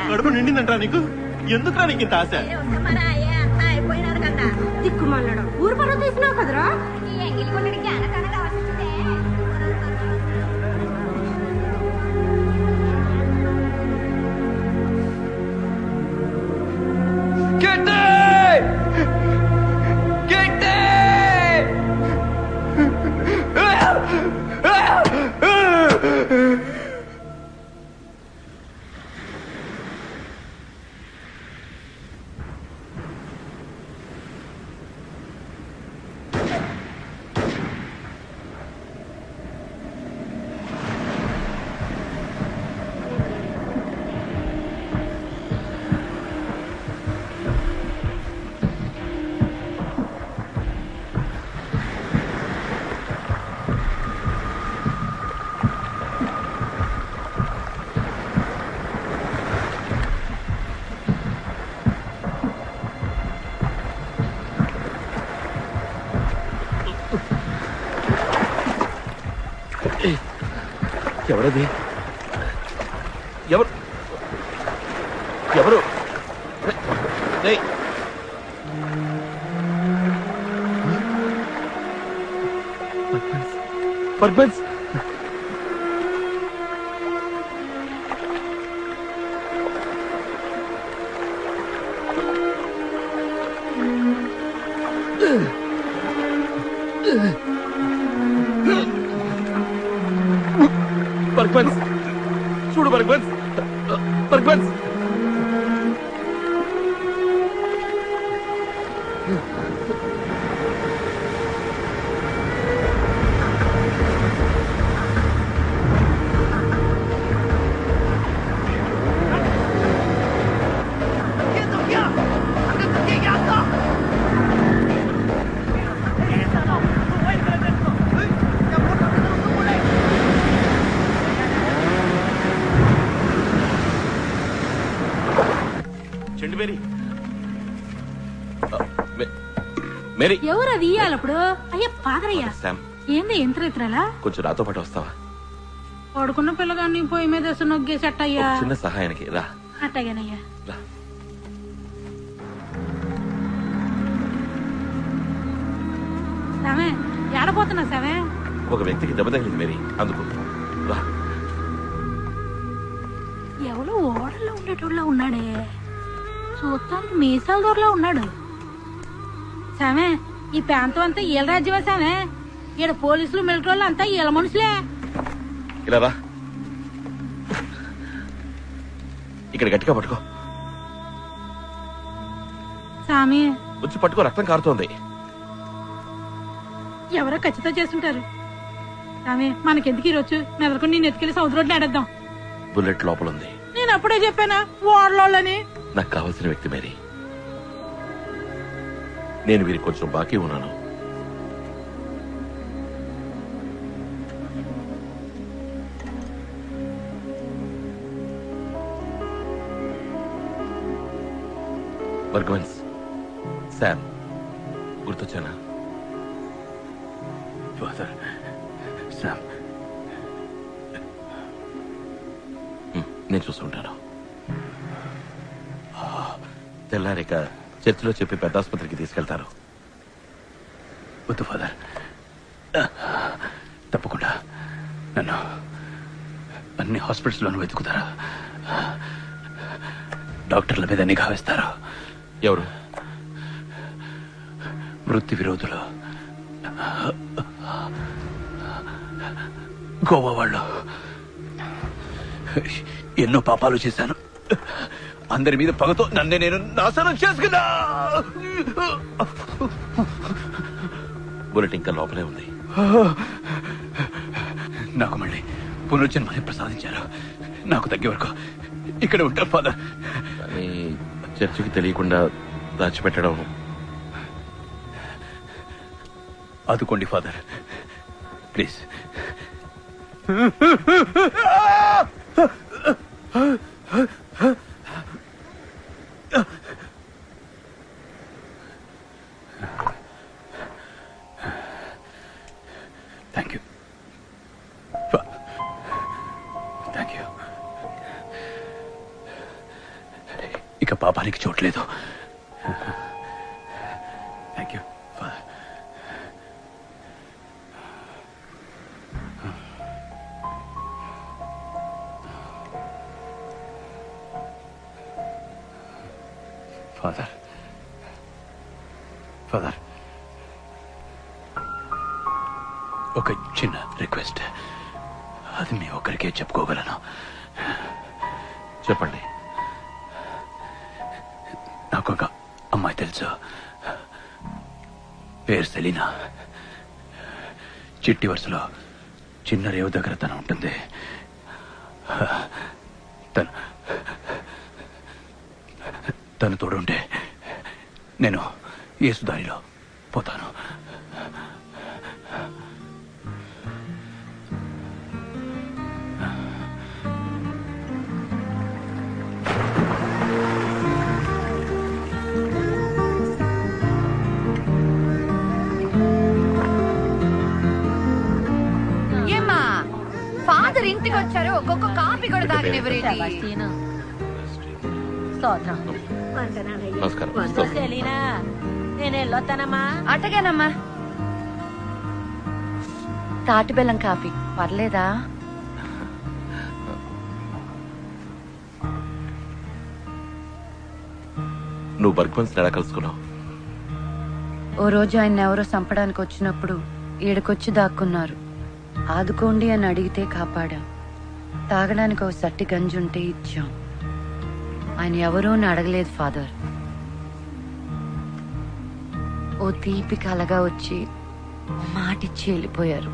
కడుపు నిండిందంటరా నీకు? ఎందుకురా నీకు ఇంత ఆశ? దిక్కుమల్లడం ఊరు పరువు తీసినావు కదరా. ఎవరది? ఎవరు ఎవరు? పర్పస్ Perkins, చూడు Perkins, Perkins. ఎవరు అది ఇయ్యాలప్పుడు? అయ్యా పాదరయ్యా, ఏంది ఎంత రైతురాలా? కొంచెం నాతో పాటు వస్తావా? పడుకున్న పిల్లగాన్ని పొయ్యి మీద వేసి నొగ్గేసట్టయ్యా. చిన్న సహాయానికి రా. అట్టగానయ్యా. సామే ఏడపోతున్నా సామే? ఒక వ్యక్తికి దెబ్బ తగిలింది మేరీ, అందుకు రా. ఎవరో ఓడల్లో ఉండేటోళ్ళ ఉన్నాడే, చూస్తానికి మీసాల దూరలో ఉన్నాడు. సామే ఈ ప్రాంతం అంతా ఈల రాజ్యమా సామే? ఈడ పోలీసులు మిలిటరీ వాళ్ళు అంతా ఈల మనుషులే. ఇలా రా, ఇక్కడ గట్టిగా పట్టుకో. సామి వచ్చి పట్టుకో, రక్తం కారుతోంది. ఎవరో ఖచ్చితంగా చేస్తుంటారు. సామి మనకెందుకు ఈరోజు మెదలుకొని నేను ఎత్తుకెళ్లి సముద్రం రోడ్లు ఆడేద్దాం. బుల్లెట్ లోపల ఉంది. నేను నేను అప్పుడే చెప్పానా వాళ్ళని. నాకు కావాల్సిన వ్యక్తి మేరీ. నేను వీరికి కొంచెం బాకీ ఉన్నాను. బర్గవన్స్, శామ్ గుర్తొచ్చానా? Father, Sam. నేను చూస్తుంటాను. తెల్లారిక చర్చిలో చెప్పి పెద్ద ఆసుపత్రికి తీసుకెళ్తారు. వద్దు ఫాదర్, తప్పకుండా నన్ను అన్ని హాస్పిటల్స్లోనూ వెతుకుతారా? డాక్టర్ల మీద నిఘా వేస్తారు. ఎవరు? వృత్తి విరోధులు, గోవా వాళ్ళు. ఎన్నో పాపాలు చేశాను. అందరి మీద పగతో నన్నే నేను నాశనం చేసుకున్నా. బుల్లెట్ ఇంకా లోపలే ఉంది. నాకు మళ్ళీ పునర్జన్మని ప్రసాదించారు. నాకు తగ్గే వరకు ఇక్కడ ఉంటారు ఫాదర్. కానీ చర్చికి తెలియకుండా దాచిపెట్టడం. ఆదుకోండి father, please. Thank you, thank you. ఇక పాపానికి చోట్లేదు. Thank you father. Father, father, ఒక చిన్న రిక్వెస్ట్. అది మీ ఒక్కరికే చెప్పుకోగలను. చెప్పండి. నాకు ఒక అమ్మాయి తెలుసు, పేరు సెలీనా. చిట్టి వరుసలో చిన్న రేవు దగ్గర తను ఉంటుంది. తను తోడుంటే నేను యేసుదారిలో పోతాను. ఏమ్మా ఫాదర్ ఇంటికి వచ్చారు, ఒక్కొక్క కాపీ కూడా తాగనివ్వరేంటి? నమస్కారం. సెలీనా, నేను వెళ్ళొస్తానమ్మా. అటగానమ్మా. తాటి బెల్లం కాపీ పర్లేదా? నువ్వు బర్గ్మన్స్ ఎలా కలుసుకున్నావు? ఓ రోజు ఆయన ఎవరో చంపడానికి వచ్చినప్పుడు ఈడకొచ్చి దాక్కున్నారు. ఆదుకోండి అని అడిగితే కాపాడాం. తాగడానికి ఒక సట్టి గంజుంటే ఇచ్చాం. ఆయన ఎవరూ అని అడగలేదు ఫాదర్. ఓ తీపి కలగా వచ్చి మాటిచ్చి వెళ్ళిపోయారు.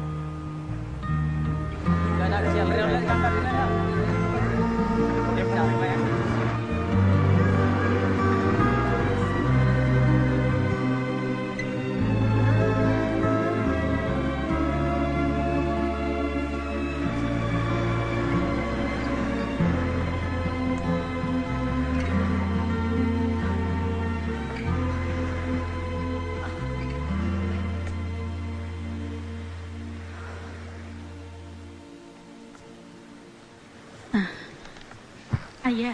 అయ్యా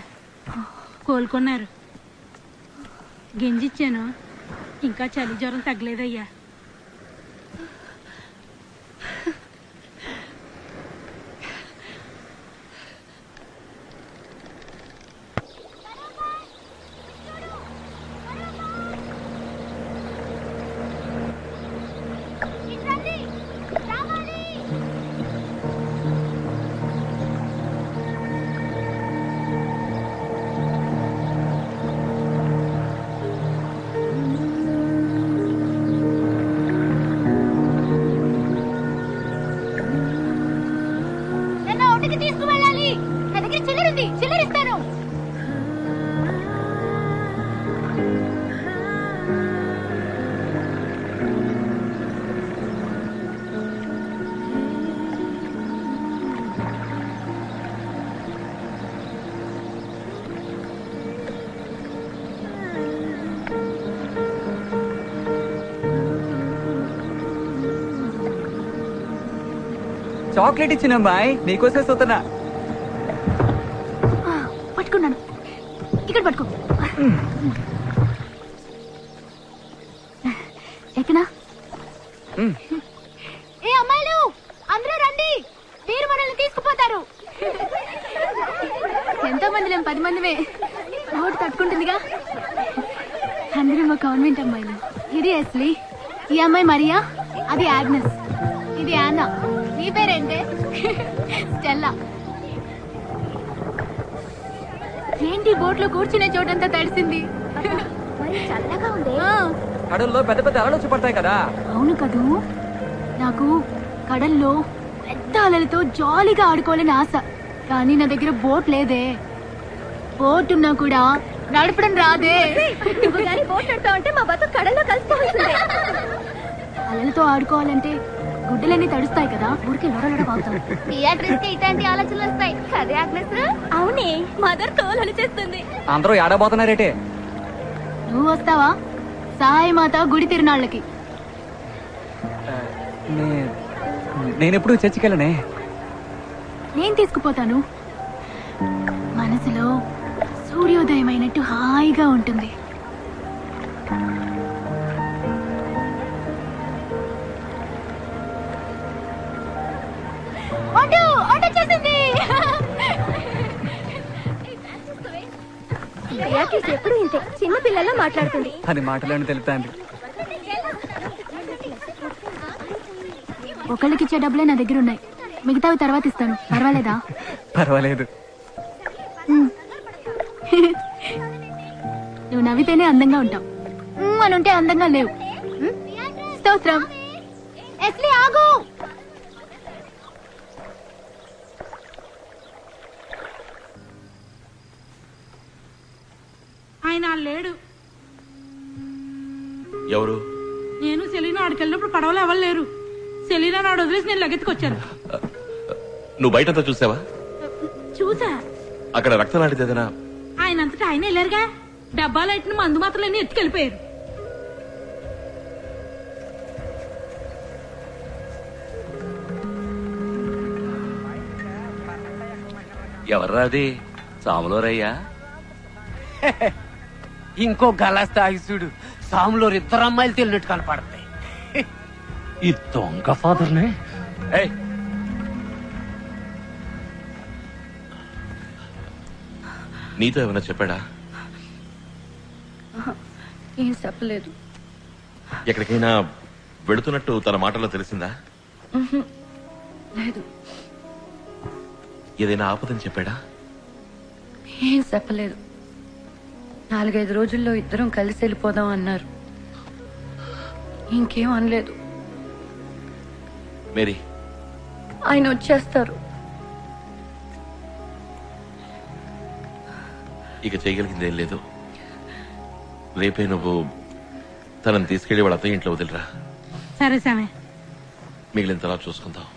కోలుకున్నారు. గింజిచ్చాను, ఇంకా చలి జ్వరం తగ్గలేదయ్యా. చాక్లెట్ ఇచ్చిన అమ్మాయి నీకోసే చూస్తున్నా. పట్టుకున్నాను, ఇక్కడ పట్టుకో. ఎక్కనా? ఏ అమ్మాయిలు అందరూ రండి, వీరు మనల్ని తీసుకుపోతారు. ఎంతో మంది లేం, 10 మందిమే. రోడ్డు తట్టుకుంటుందిగా. అందరూ మా కాన్వెంట్ అమ్మాయిలు. ఇది ఎస్లీ, ఈ అమ్మాయి మరియా, అది ఆగ్నెస్, ఇది యానా. నీ పేరేంటే? స్టెల్లా. ఏంటి బోట్ లో కూర్చునే చోటంతా తడిసింది. చల్లగా ఉంది. కడల్లో పెద్ద పెద్ద అలలు వచ్చి పడతాయి కదా. అవును కదూ, నాకు కడల్లో పెద్ద అలలతో జాలీగా ఆడుకోవాలని ఆశ. కానీ నా దగ్గర బోట్ లేదే. బోట్ ఉన్నా కూడా నడపడం రాదే. అలలతో ఆడుకోవాలంటే గుడ్డలన్నీ తడుస్తాయి కదా, ఊరికి లొడలొడ బాగుతాం. ఇట్లాంటి ఆలోచనలు వస్తాయి. అవునే, మదర్ తోలు చేస్తుంది. అందరూ ఏడబోతున్నారేటే. నువ్వు వస్తావా సాయి మాత గుడి తిరునాళ్ళకి? నేనెప్పుడు చర్చికి వెళ్ళనే. నేను తీసుకుపోతాను. మనసులో సూర్యోదయం అయినట్టు హాయిగా ఉంటుంది. ఎప్పుడు ఇంతే చిన్న పిల్లల్లో మాట్లాడుతుంది. అని మాటలను తెలుపుతాంది. ఒకళ్ళకిచ్చే డబ్బులే నా దగ్గర ఉన్నాయి, మిగతావి తర్వాత ఇస్తాను. పర్వాలేదా? పర్వాలేదు. నువ్వు నవ్వితేనే అందంగా ఉంటావు, అని ఉంటే అందంగా లేవు. స్తోత్రం. ఎస్లీ ఆగు. ఆయన లేడు. ఎవరు? నేను సెలీనా ఆడికి వెళ్ళినప్పుడు పడవలో ఎవరు లేరు. సెలీనా నాడు వదిలేసి నేను లగెత్తుకొచ్చాను. నువ్వు బయటంతా చూసావా? చూసా. అక్కడ రక్తం లాంటిదేదైనా? ఆయన అంతటా ఆయన వెళ్ళారుగా. డబ్బాలు ఎట్టిన మందు మాత్రలన్నీ ఎత్తుకెళ్ళిపోయారు. ఎవర్రాది? సాములోరయ్యా? ఇంకో గలాస్తాయి చూడు, సాములో 2 అమ్మాయిలు తెలినట్టు కనపడతాయి. ఈ దొంగ ఫాదర్నే. నీతో ఏమైనా చెప్పాడా? ఏం చెప్పలేదు. ఎక్కడికైనా వెళుతున్నట్టు తన మాటల్లో తెలిసిందా? లేదు. ఏదైనా ఆపదని చెప్పాడా? ఏం చెప్పలేదు. 4-5 రోజుల్లో ఇద్దరం కలిసి వెళ్ళిపోదాం అన్నారు. ఇంకేం అనలేదు. మేరీ, ఆయన వచ్చేస్తారు. ఇక చేయగలిగిందేం లేదు. రేపే నువ్వు తనని తీసుకెళ్లి వాళ్ళ అత్తయ్య ఇంట్లో వదిలిరా. సరే సామే, మిగిలిన తర్వాత చూసుకుందాం.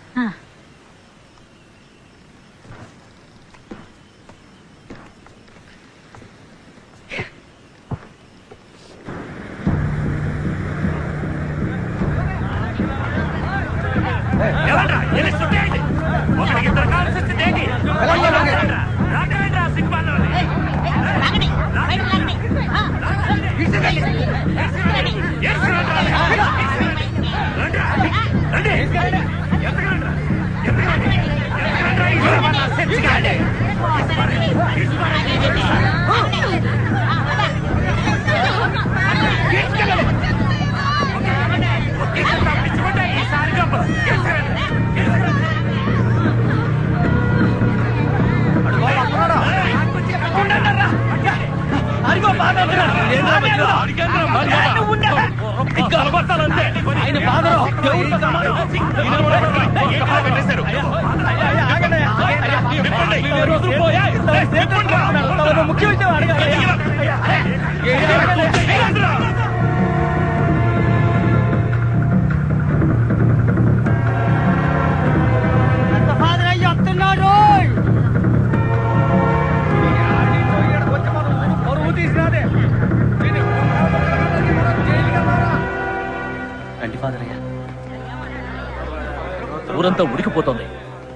ఊరంతా ఉడికిపోతుంది.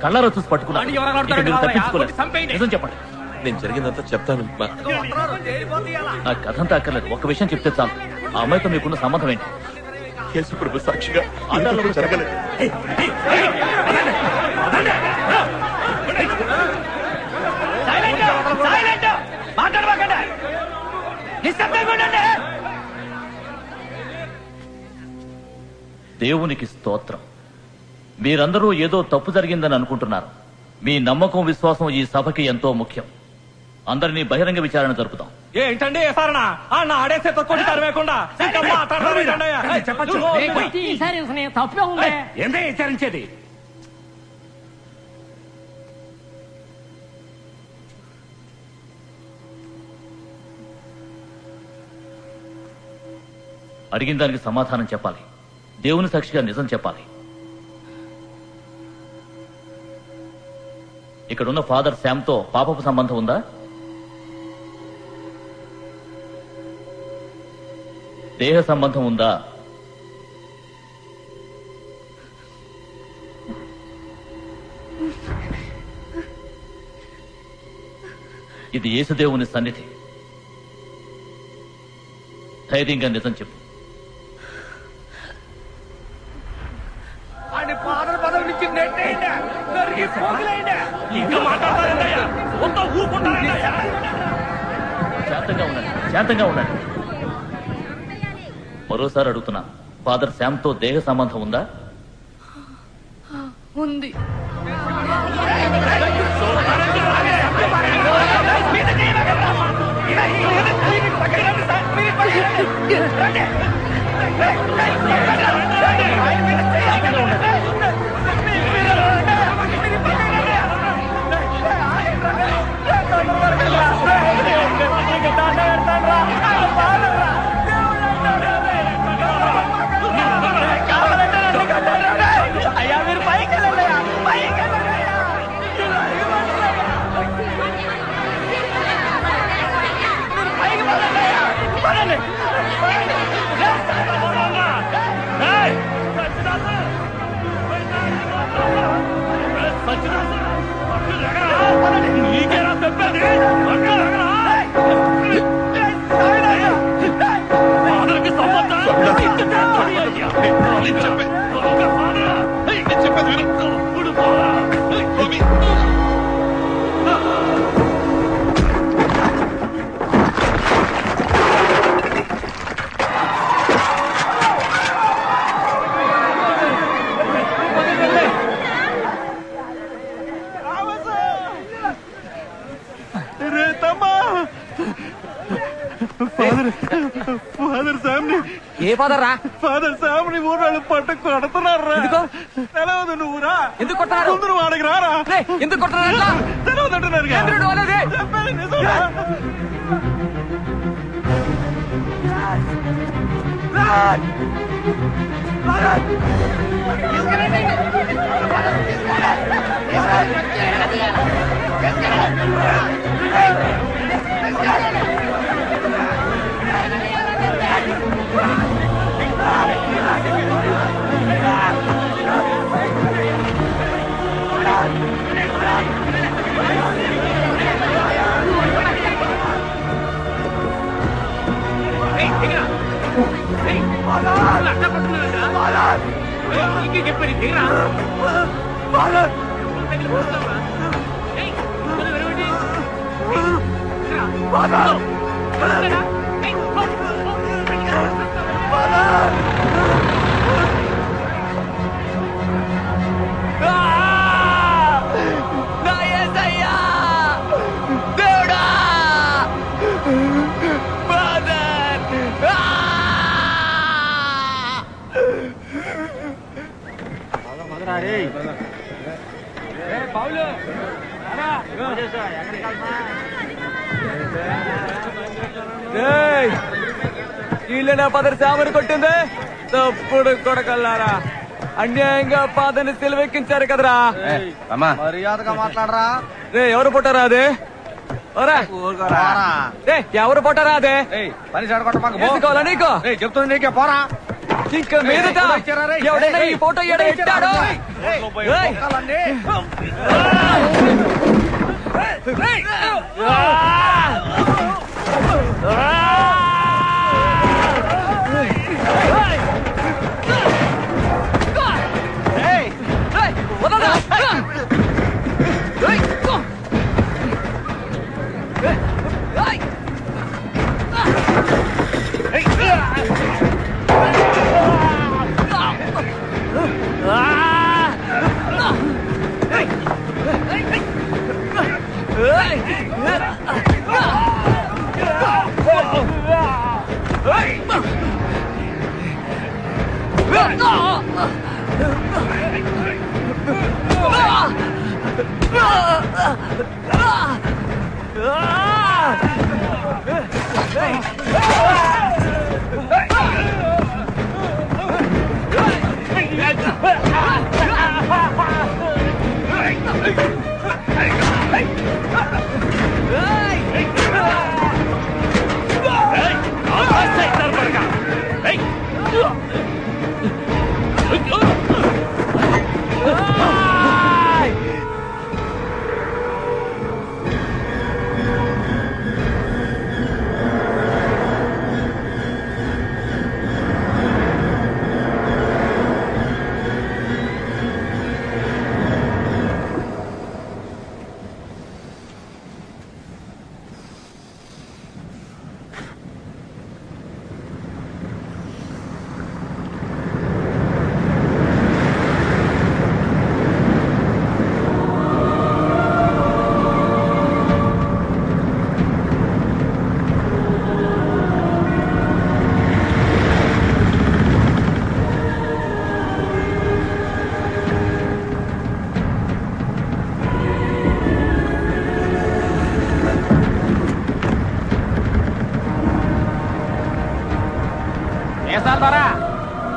కళ్ళారో చూసి పట్టుకున్నాను. ఇక మీరు తప్పించుకోలేరు. నిజం చెప్పండి. నేను జరిగిందంతా చెప్తాను. నా కథంతా అక్కర్లేదు, ఒక్క విషయం చెప్తే చాలు. ఆ అమ్మాయితో మీకున్న సంబంధం ఏంటి? యేసు ప్రభు సాక్షిగా ఆధారంలో జరగలేదు. దేవునికి స్తోత్రం. మీరందరూ ఏదో తప్పు జరిగిందని అనుకుంటున్నారు. మీ నమ్మకం, విశ్వాసం ఈ సభకి ఎంతో ముఖ్యం. అందరినీ బహిరంగ విచారణ జరుపుతాం. ఏంటండి ఆడేసే తక్కువ తరవేకుండా తప్పే ఉంది. ఏందే విచారించేది? అడిగిన దానికి సమాధానం చెప్పాలి. దేవుని సాక్షిగా నిజం చెప్పాలి. ఇక్కడున్న ఫాదర్ శామ్తో పాపపు సంబంధం ఉందా? దేహ సంబంధం ఉందా? ఇది యేసుదేవుని సన్నిధి. ధైర్యంగా నిజం చెప్పు. ఫాదర్ పదవి నుంచి ఇంకా మాట్లాడతారండి. శాంతంగా ఉండండి, శాంతంగా ఉండండి. మరోసారి అడుగుతున్నా, ఫాదర్ శామ్తో దేహ సంబంధం ఉందా? ఉంది. అయ్యా మీరు పైకి వెళ్ళండియా, పైకి వెళ్ళండియా. మీరు పైకి వెళ్ళండియా, పదండి. నీకేనా చెప్పేది? ఫాదర్కి సంబంధం ఫాదర్ సామ్ని. ఏ ఫాదర్ రా? ఫాదర్ సామ్ని ఊరాళ్ళు పట్టు కొడుతున్నారు. తెలవదు నువ్వు రా. ఎందుకు కొట్టారు? ముందు వాడికి రారా. ఎందుకు కొట్టారు? తెలవదు అంటున్నారు. చెప్పేది నిజం. వీళ్ళేనా ఫాదర్ శామని కొట్టింది? తప్పుడు కొడకల్లారా, అన్యాయంగా ఫాదర్ని సెలవెక్కించారు కదరా. మర్యాదగా మాట్లాడరా. రే ఎవరు పుట్టారా అదే? ఎవరు పుట్టారా అదే? పని చెడగొట్టమాకు. నీకు చెప్తుంది నీకే పోరా. ఇంకా మీదట ఎవడైనా ఈ ఫోటో ఎడెట్టాడో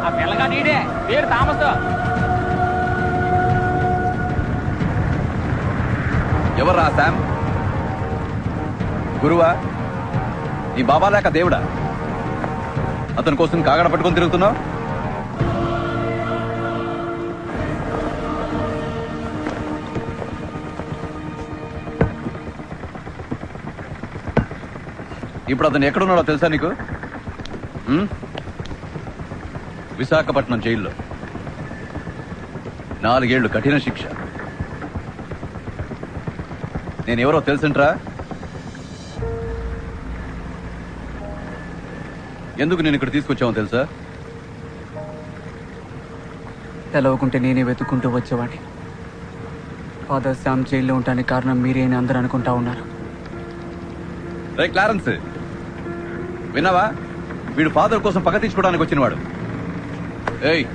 ఆ పిల్లగా నీడే పేరు థామస్. ఎవర్రా శామ్? గురువా? నీ బాబా లేక దేవుడా? అతని కోసం కాగడ పట్టుకొని తిరుగుతున్నావు? ఇప్పుడు అతను ఎక్కడున్నాడో తెలుసా నీకు? విశాఖపట్నం జైల్లో 4 ఏళ్లు కఠిన శిక్ష. నేనెవరో తెలుసుంట్రా? ఎందుకు నేను ఇక్కడ తీసుకొచ్చామో తెలుసా? తెలవకుంటే నేనే వెతుక్కుంటూ వచ్చేవాడిని. ఫాదర్ శామ్ జైల్లో ఉండడానికి కారణం మీరే అని అందరూ అనుకుంటా ఉన్నారు. రే క్లారెన్స్, విన్నావా? వీడు ఫాదర్ కోసం పగ తీసుకోవడానికి వచ్చినవాడు. ఏయ్,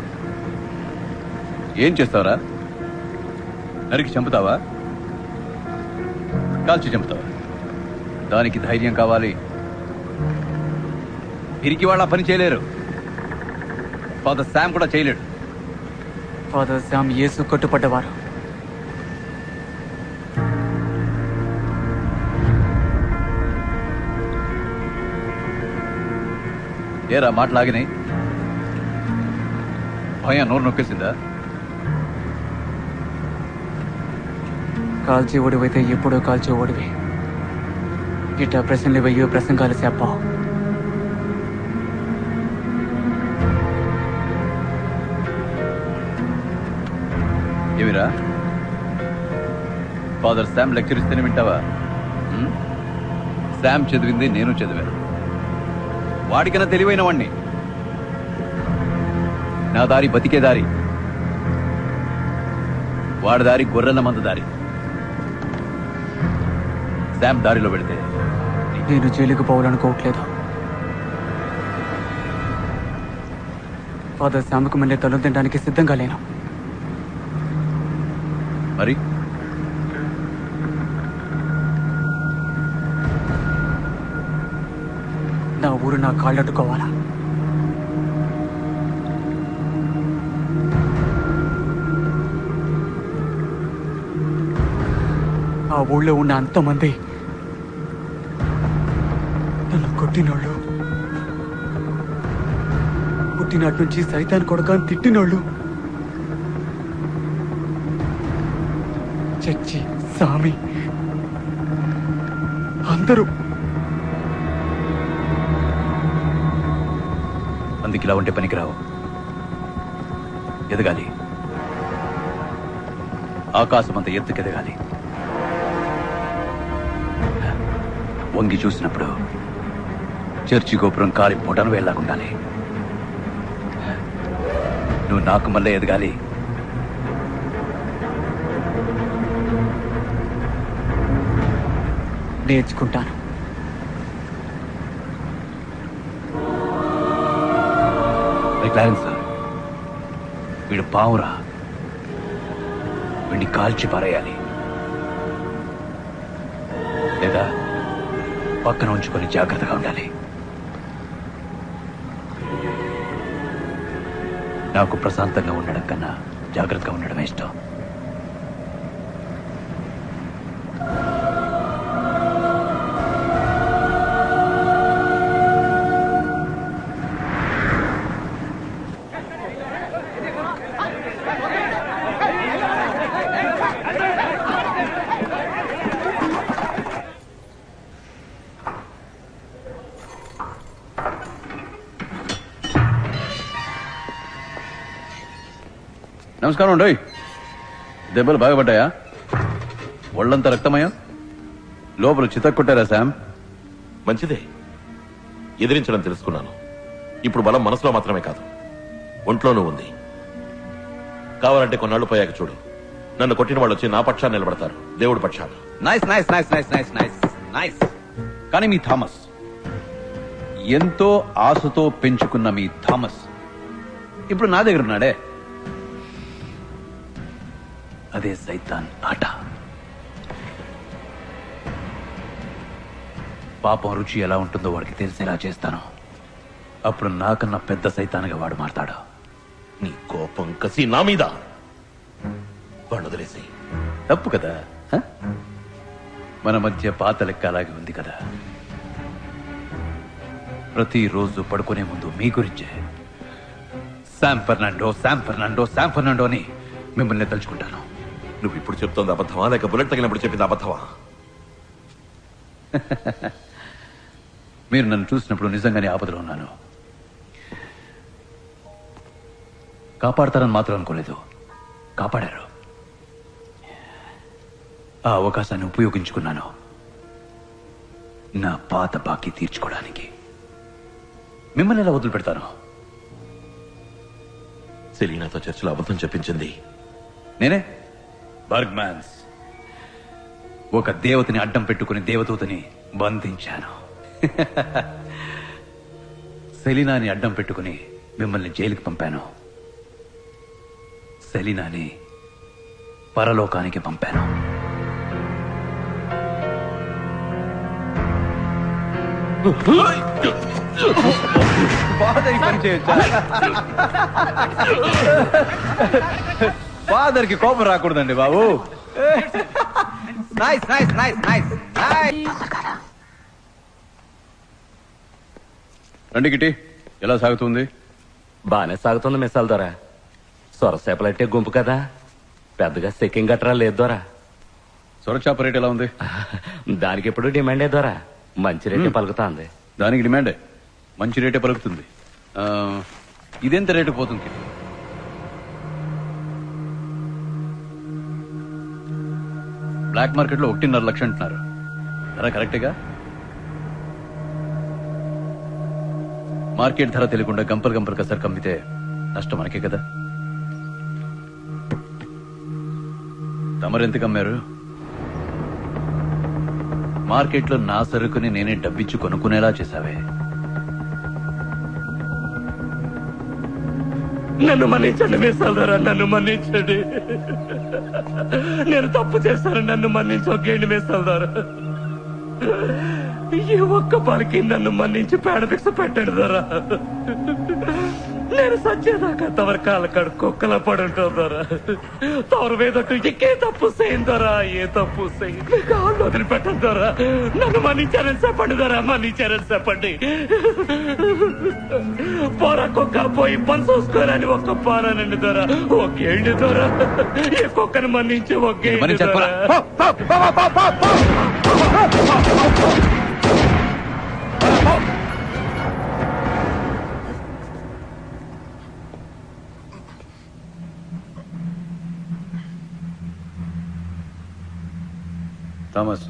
ఏం చేస్తావరా? నరికి చంపుతావా? కాల్చి చంపుతావా? దానికి ధైర్యం కావాలి. పిరికి వాళ్ళ పని చేయలేరు. ఫాదర్ శామ్ కూడా చేయలేడు. ఫాదర్ శామ్ యేసు కట్టుపడ్డవారు. ఏరా మాటలాగినాయి? భయం నోరు నొక్కేసిందా? కాల్చి ఓడివైతే ఎప్పుడో కాల్చి ఓడివి. ఇట్లా ప్రశ్నలు వెయ్యో ప్రసంగాలు చెప్పావు. ఏమిరా, ఫాదర్ శామ్ లెక్చర్ ఇస్తేనే వింటావా? శామ్ చదివింది నేను చదివాను. వాడికన్నా తెలివైన వాణ్ణి. నా దారి బతికే దారి, వాడి దారి గొర్రెల మంద దారి. శామ్ దారిలో పెడితే నేను జైలుకు పోవాలనుకోవట్లేదు. ఫాదర్ శామ్కు మళ్ళీ తల తినడానికి సిద్ధంగా లేను. మరి నా ఊరు నా కాళ్ళట్టుకోవాలా? ఆ ఊళ్ళో ఉన్న అంతమంది నన్ను కొట్టినోళ్ళు, పుట్టినాటి నుంచి సైతాన్ కొడకాన్ని తిట్టినోళ్ళు, చచ్చి సామి అందరూ. అందుకు ఇలా ఉంటే పనికిరావు. ఎదగాలి, ఆకాశం అంత ఎత్తుకెదగాలి. వంగి చూసినప్పుడు చర్చి గోపురం కాలి పొటను వేలాగుండాలి. నువ్వు నాకు మళ్ళీ ఎదగాలి. నేర్చుకుంటాను. క్లారెన్స్, వీడు పావురా, వీడిని కాల్చి పారేయాలి, లేదా పక్కన ఉంచుకొని జాగ్రత్తగా ఉండాలి. నాకు ప్రశాంతంగా ఉండడం కన్నా జాగ్రత్తగా ఉండడమే ఇష్టం. నమస్కారం అండి. దెబ్బలు బాగా పడ్డాయా? ఒళ్ళంతా రక్తమయ్యా? లోపల చితక్కొట్టారా శామ్? మంచిదే, ఎదిరించడం తెలుసుకున్నాను. ఇప్పుడు బలం మనసులో మాత్రమే కాదు, ఒంట్లోనూ ఉంది. కావాలంటే కొన్నాళ్ళు పోయాక చూడు, నన్ను కొట్టిన వాళ్ళు వచ్చి నా పక్షాన్ని నిలబడతారు, దేవుడి పక్షాన్ని. Nice nice nice nice nice nice nice. కానీ మీ థామస్, ఎంతో ఆశతో పెంచుకున్న మీ థామస్ ఇప్పుడు నా దగ్గర ఉన్నాడే. అదే సైతాన్ ఆట. పాపం రుచి ఎలా ఉంటుందో వాడికి తెలిసేలా చేస్తాను. అప్పుడు నాకన్నా పెద్ద సైతాన్గా వాడు మారతాడు. నీ కోపం కసి నా మీద వాడు వదిలేసి. తప్పు కదా? మన మధ్య పాత లెక్క అలాగే ఉంది కదా. ప్రతిరోజు పడుకునే ముందు మీ గురించే Sam Fernando Sam Fernando Sam Fernando అని మిమ్మల్ని తలుచుకుంటాను. నువ్వు ఇప్పుడు చెప్తోంది అబద్ధమా, లేక బుల్లెట్ తగినప్పుడు చెప్పింది అబద్ధమా? మీరు నన్ను చూసినప్పుడు నిజంగానే ఆపదలో ఉన్నాను. కాపాడతారని మాత్రం అనుకోలేదు. కాపాడారు. ఆ అవకాశాన్ని ఉపయోగించుకున్నాను నా పాత బాకీ తీర్చుకోవడానికి. మిమ్మల్ని ఎలా వదిలిపెడతాను? సెలీనాతో చర్చలో అబద్ధం చెప్పించింది నేనే. బర్గ్మాన్స్, ఒక దేవతని అడ్డం పెట్టుకుని దేవదూతని బంధించాను. సెలీనాని అడ్డం పెట్టుకుని మిమ్మల్ని జైలుకి పంపాను. సెలీనాని పరలోకానికి పంపాను. ఫాదర్ కి కోపం రాకూడదండి బాబు. Nice nice nice nice. రండి కిటి, ఎలా సాగుతుంది? బానే సాగుతుంది మిసాల్ దొరా. సొరసేపలట్టే గుంపు కదా, పెద్దగా సెక్కింగ్ గట్రా లేదు దొరా. సొరచాప రేట్ ఎలా ఉంది? దానికి ఎప్పుడు డిమాండే దొరా, మంచి రేటే పలుకుతాంది. దానికి డిమాండే, మంచి రేటే పలుకుతుంది. ఇదెంత రేటు పోతుంది? బ్లాక్ మార్కెట్ లో 1.5 లక్షలు అంటున్నారు. ధర కరెక్టేగా? మార్కెట్ ధర తెలియకుండా గంపలు గంపలు కసరు కమ్మితే నష్టం మనకే కదా. తమరెంతకు అమ్మారు? మార్కెట్లో నా సరుకుని నేనే డబ్బిచ్చి కొనుక్కునేలా చేశావే. నన్ను మన్నించండి మిసాల్ దొరా, నన్ను మన్నించండి. నేను తప్పు చేశాను, నన్ను మన్నించొకేండి మిసాల్ దొరా. ఈ ఒక్క పనికి నన్ను మన్నించి పేడపిక్స పెట్టాడు దొరా. నేను సచ్చేదాకా తవరి కాళ్ళ కాడు కుక్కలా పడుంటుందరా. తవరు మీదట్టు ఇంకే తప్పు చేయిందరా, ఏ తప్పు చేయి కాళ్ళు వదిలిపెట్టదు దొరా. నన్ను మన్నించారని చెప్పండి దొరా, మన్నించారని చెప్పండి. పోరా కుక్క పోయి పని చూసుకోరని ఒక్క పారానండి దొరా. ఒకేండి దొరా, ఈ కుక్కను మన్నించి ఒకేండి దొరా. థామస్,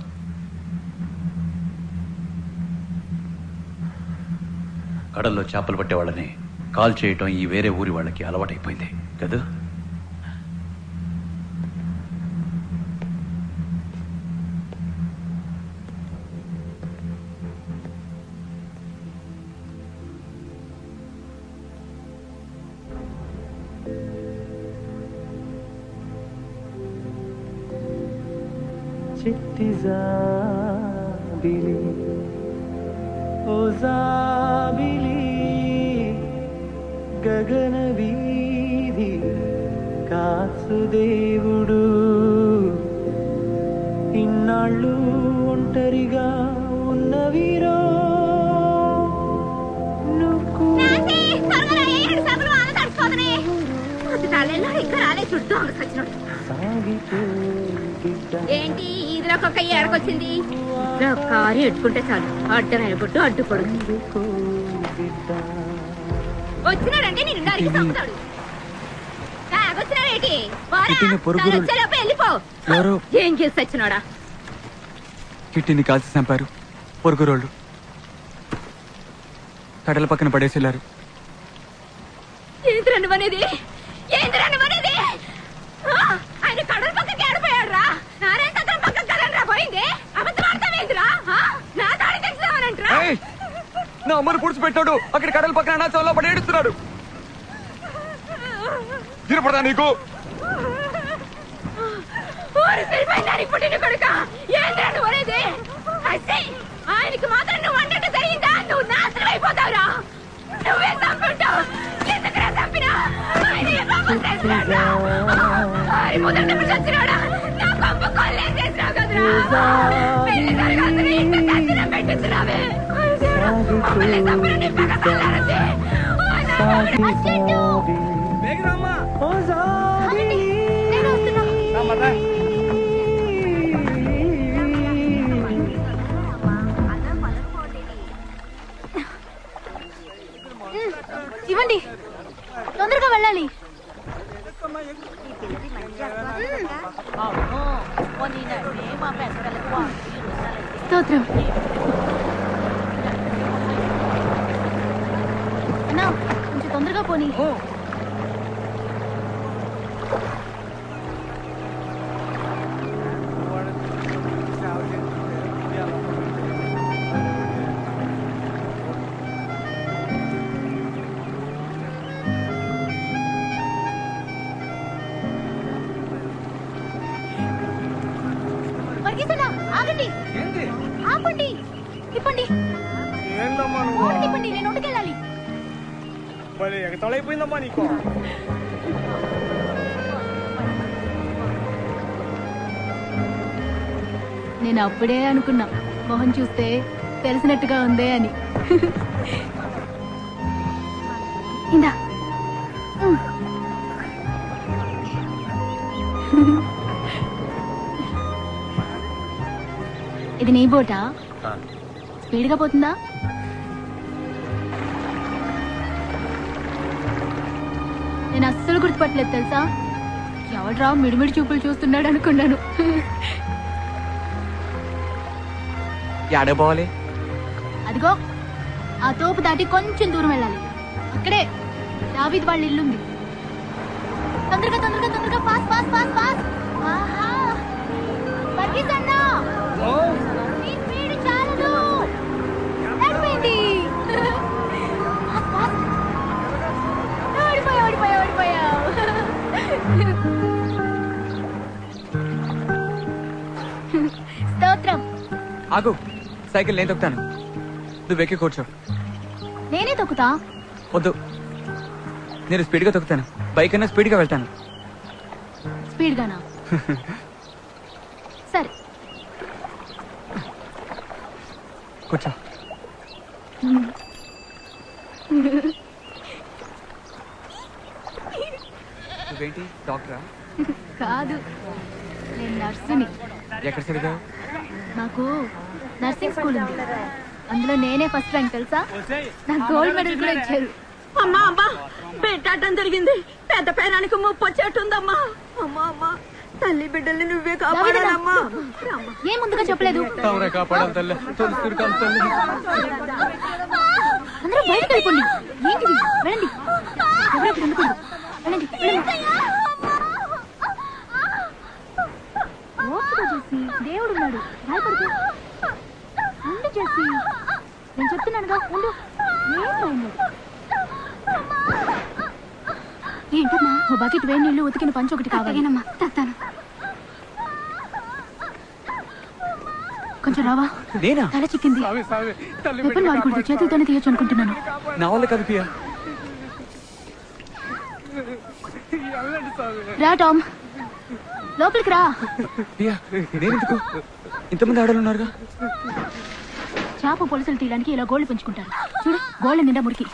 కడల్లో చేపలు పట్టే వాళ్ళని కాల్ చేయటం ఈ వేరే ఊరి వాళ్ళకి అలవాటైపోయింది కదా. చిట్టి జాబిలి ఓ జాబిలి గగన వీధి కాసుదేవుడు ఇన్నాళ్ళు ఒంటరిగా ఉన్నవిరో ఏంటి ఇదిలో ఒక ఏడకొచ్చింది? కారు ఎట్టుకుంటే చాలు అడ్డమైన పుట్టు అడ్డు పడుతుంది. వచ్చినాడంటే నేను నరికి చంపుతాడు. వచ్చినాడేంటి? వెళ్ళిపో. ఏం చేసి వచ్చినాడా? కిట్టిని కాల్చి చంపారు పొరుగురోళ్ళు. కడల పక్కన పడేసి వెళ్ళారు. ఏంటి రండి అనేది? ఏంటి రండి అనేది? ఆయన కడల పక్కకి ఏడిపోయాడు రా. నారాయణ సత్రం పక్కకి కదలరా పోయింది. అబద్ధం ఆడతావేంటిరా? నా తాడి తెచ్చుదామనంటరా? నా అమ్మను పుడిచిపెట్టాడు. అక్కడ కడల పక్కన నా చోళ్ళ పడి ఏడుస్తున్నాడు. తినపడదా నీకు? పుట్టిన కొడుక ఏంద్రా నువ్వు అనేది? ఆయనకి మాత్రం నువ్వు అన్నట్టు జరిగిందా? నువ్వు నాశనం అయిపోతావురా. నువ్వే చంపుంటావు. ఎందుకురా చంపినా? మొదటి చచ్చినాడా? నా పంప కొల్లే చేసినావు కదరా. పెళ్లి జరగాల్సిన ఇంటి దర్శనం పెట్టించినావే. మమ్మల్ని చంపిన నీ పక్క తల్లారది. ఇవ్వండి, తొందరగా వెళ్ళాలి. స్తోత్రం. అన్నా కొంచెం తొందరగా పోనీ. ఆగండి, ఆపండి, ఇప్పండి, ఇప్పండి, నేను ఒంటికెళ్ళాలి. ఎగతాళైపోయిందమ్మా నీకు. నేను అప్పుడే అనుకున్నా మొహం చూస్తే తెలిసినట్టుగా ఉందే అని. ఇందా ఇది నీ బోటా? స్పీడ్ గా పోతుందా? నేను అస్సలు గుర్తుపట్టలేదు తెలుసా. ఎవడ్రా మిడిమిడి చూపులు చూస్తున్నాడు అనుకున్నాను. పోవాలి? అదిగో ఆ తోపు దాటి కొంచెం దూరం వెళ్ళాలి. అక్కడే దావీద్ వాళ్ళ ఇల్లుంది. తొందరగా తొందరగా తొందరగా ఫాస్ట్ ఫాస్ట్ ఫాస్ట్ ఫాస్ట్. ఆహా పరిగెత్తన్నా. నీ స్పీడ్ చాలదు. అయిపోయింది. Fast fast. ఓడిపోయావు ఓడిపోయావు ఓడిపోయావు. స్తోత్రం. ఆగు, సైకిల్ నేను తొక్కుతాను, నువ్వు ఎక్కి కూర్చో. నేనే తొక్కుతా. వద్దు, నేను స్పీడ్ గా తొక్కుతాను. బైక్ అయినా స్పీడ్ గా వెళ్తాను. స్పీడ్ గానా? సరే కూర్చో. నువ్వేంటి డాక్టరా? కాదు, నేను నర్సుని. ఎక్కడ చదివావు? నాకు నర్సింగ్ స్కూల్ ఉంది, అందులో నేనే ఫస్ట్ ర్యాంక్ తెలుసా. నాకు గోల్డ్ మెడల్ కూడా ఇచ్చారు. అమ్మా అమ్మా, పెట్టడం జరిగింది. పెద్ద పేరానికి ముప్పు వచ్చేట్టుందమ్మా. అమ్మా అమ్మా, తల్లి బిడ్డల్ని నువ్వే కాపాడాలమ్మా. ఏం ముందుగా చెప్పలేదు? అందరూ బయటకు వెళ్ళిపోండి. ఏంటిది? వెళ్ళండి, ఎవరెక్కడ ఉండకూడదు. వెళ్ళండి, ఓపిక చేసి, దేవుడు ఉన్నాడు, భయపడుతూ ఉండు చేసి. నేను చెప్తున్నానుగా, ఉండు. ఏంటమ్మా? ఓ బకెట్ వేడి నీళ్లు, ఉతికిన పంచు ఒకటి కావాలేనమ్మా. తెస్తాను. కొంచెం రావా? తల చిక్కింది. వెపన్ వాడకూడదు, చేతులతోనే తీయొచ్చు అనుకుంటున్నాను. నా వల్ల కాదు పియా. రా టామ్, లోపలికి రా. పియా, నేనెందుకు? ఇంతమంది ఆడలు ఉన్నారుగా. చేప పొలుసులు తీయడానికి ఇలా గోళ్లు పెంచుకుంటారు. చూడు, గోళ్ల నిండా మురికి.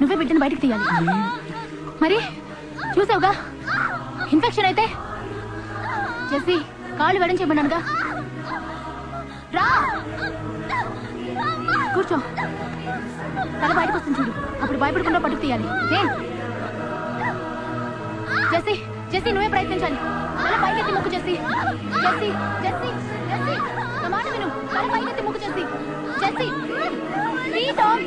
నువ్వే బిడ్డను బయటకు తీయాలి. మరి చూసావుగా, ఇన్ఫెక్షన్ అయితే చేసి కాళ్ళు వెడం చేయమన్నానుగా. రా, కూర్చో. తల బయటకు వస్తుంది చూడు, అప్పుడు భయపడకుండా పట్టుకు తీయాలి. జెస్సీ, జెస్సీ నువ్వే ప్రయత్నించాలి. తల పైకెత్తి ముక్కు జెస్సీ. జెస్సీ, జెస్సీ, జెస్సీ నా మాట విను. తల పైకెత్తి ముక్కు జెస్సీ. Jessie, Tom.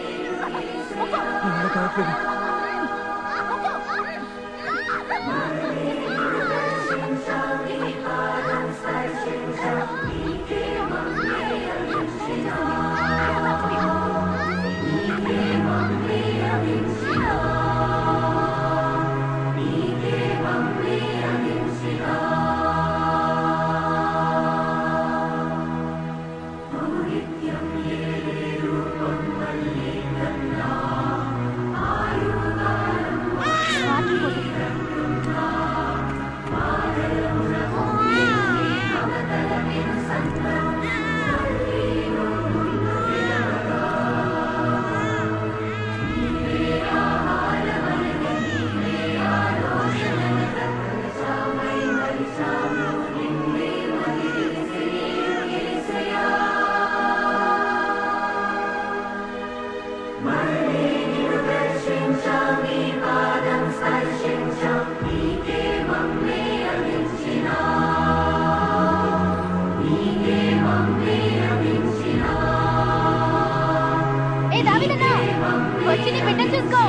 వచ్చి నీ బిడ్డను చూసుకో.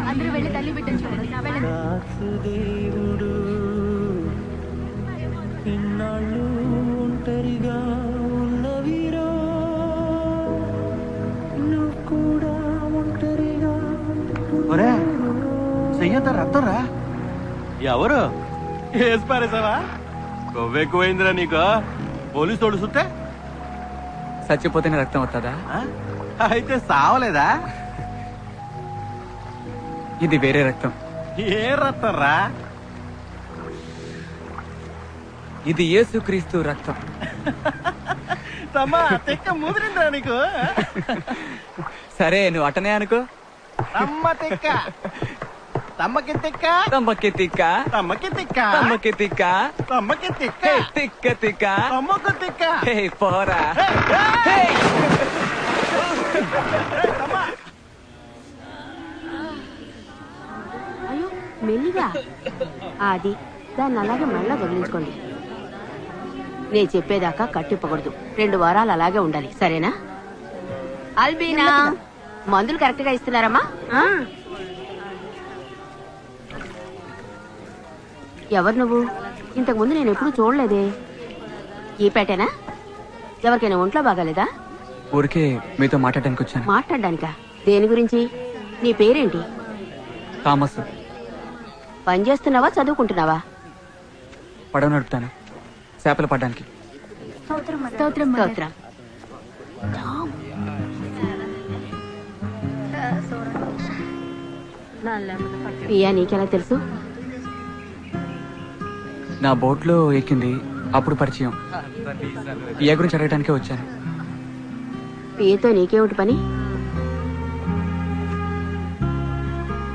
అందరూ వెళ్ళి తల్లి బిడ్డను చూడండి. ఒంటరిగా ఉన్నవిరా, నువ్వు కూడా ఒంటరిగా. చెయ్యంత రక్తరా? ఎవరు వేసి పారేసావా? కొవ్వెక్కువైందిరా నీకు. పోలీసు తోడు సుత్తే చచ్చిపోతేనే రక్తం వస్తుందా? అయితే సావలేదా? ఇది వేరే రక్తం. ఏ రక్తం రా? ఇది యేసుక్రీస్తు రక్తం. తమ్మా తెక్క ముదిరిందా నీకు? సరే, నువ్వు అటనే అనుకో. తమ్మ తెక్క, తమ్మకి తిక్క, తమ్మకి తిక్క, తమ్మకి తిక్క, తమ్మకి తిక్క, తమ్మకి తిక్క, తిక్క తిక్క, తమ్మకు తిక్క. పోరా. అయ్యో మెల్లిగా, అది దాన్ని అలాగే మళ్ళా వదిలించుకోండి. నేను చెప్పేదాకా కట్టిప్పకూడదు. 2 వారాలు అలాగే ఉండాలి, సరేనా? అల్బీనా, మందులు కరెక్ట్ గా ఇస్తున్నారమ్మా? ఎవరు నువ్వు? ఇంతకు ముందు నేను ఎప్పుడు చూడలేదే. ఈ పేటేనా? ఎవరికైనా ఒంట్లో బాగాలేదా? ఊరికే మీతో మాట్లాడడానికి వచ్చాను. మాట్లాడడానికా? దేని గురించి? నీ పేరేంటి? థామస్. పని చేస్తున్నావా, చదువుకుంటున్నావా? పడవ నడుపుతాను, చేపలు పడ్డానికి. స్తోత్రం. పియా నీకెలా తెలుసు? నా బోట్లో ఎక్కింది, అప్పుడు పరిచయం. పియా గురించి అడగడానికే వచ్చాను. పియతో నీకేమిటి పని?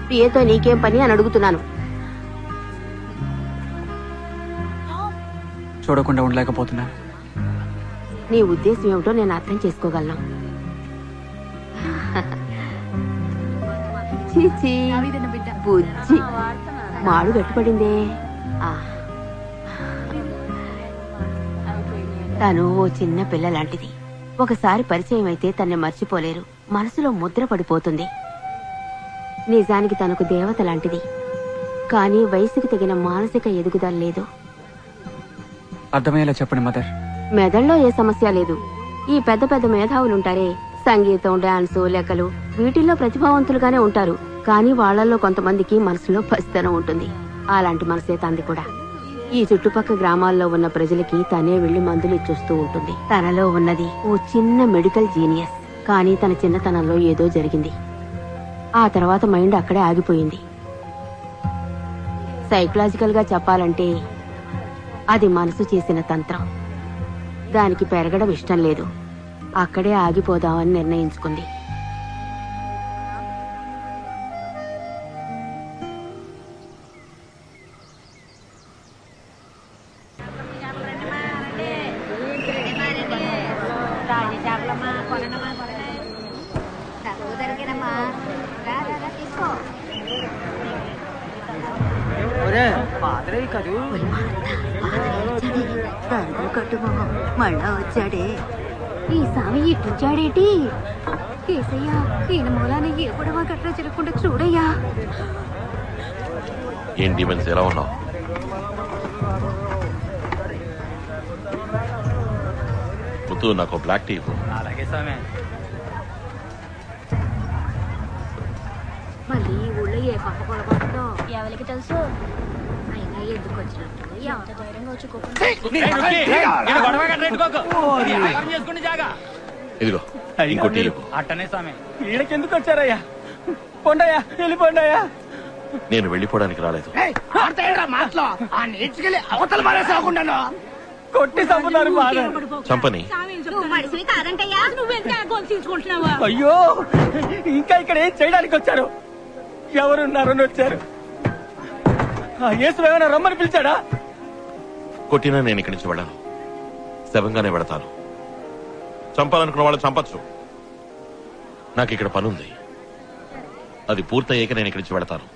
పియతో నీకేం పని అని అడుగుతున్నాను. చూడకుండా ఉండలేకపోతున్నాను. నీ ఉద్దేశం ఏమిటో నేను అర్థం చేసుకోగలను. చీచీ, బుజ్జి మాడు గట్టిపడిందే. తను ఓ చిన్న పిల్ల లాంటిది. ఒకసారి పరిచయం అయితే తన్ని మర్చిపోలేరు, మనసులో ముద్ర పడిపోతుంది. నిజానికి తనకు దేవత లాంటిది, కానీ వయసుకు తగిన మానసిక ఎదుగుదల లేదు. అర్థమయ్యేలా చెప్పండి మదర్. మెదడులో ఏ సమస్య లేదు. ఈ పెద్ద పెద్ద మేధావులుంటారే, సంగీతం, డాన్సు, లెక్కలు, వీటిల్లో ప్రతిభావంతులుగానే ఉంటారు. కానీ వాళ్లలో కొంతమందికి మనసులో పసితనం ఉంటుంది. అలాంటి మనసే తంది కూడా. ఈ చుట్టుపక్కల గ్రామాల్లో ఉన్న ప్రజలకి తనే వెళ్లి మందులు ఇచ్చొస్తూ ఉంటుంది. తనలో ఉన్నది ఓ చిన్న మెడికల్ జీనియస్. కానీ తన చిన్నతనంలో ఏదో జరిగింది. ఆ తర్వాత మైండ్ అక్కడే ఆగిపోయింది. సైకలాజికల్ గా చెప్పాలంటే అది మనసు చేసిన తంత్రం. దానికి పెరగడం ఇష్టం లేదు. అక్కడే ఆగిపోదామని నిర్ణయించుకుంది. మళ్ళా వచ్చాడే ఈ స్వామి ఇట్లొచ్చాడేటి? కేసయ్యా, ఈయన మూలాన ఏ గొడవ గట్రా జరగకుండా చూడయ్యా. ఏంటి మనిషి ఎలా ఉన్నావు? ముత్తు, నాకు బ్లాక్ టీ ఇవ్వు. అలాగే స్వామి. మళ్ళీ ఈ ఊళ్ళో ఏ పక్క పొలబడుతుందో ఎవరికి తెలుసు. అయినా ఎందుకు వచ్చినట్టు ఎంత ధైర్యంగా ఇదిగో ఇంకో టీ ఇవ్వు. అట్టనే స్వామి. వీళ్ళకెందుకు వచ్చారయ్యా? పొండయ్యా, వెళ్ళిపోండయ్యా. నేను వెళ్ళిపోవడానికి రాలేదు. కొట్టి చంపుతారు. చంపని. అయ్యో, ఇంకా ఇక్కడ ఏం చేయడానికి వచ్చారు? ఎవరున్నారని వచ్చారు? యేసు ఏమైనా రమ్మని పిలిచాడా? కొట్టినా నేను ఇక్కడి నుంచి వెళ్ళను, శవంగానే వెళతాను. చంపాలనుకున్న వాళ్ళు చంపచ్చు. నాకు ఇక్కడ పనుంది, అది పూర్తయ్యాక నేను ఇక్కడి నుంచి వెళతాను.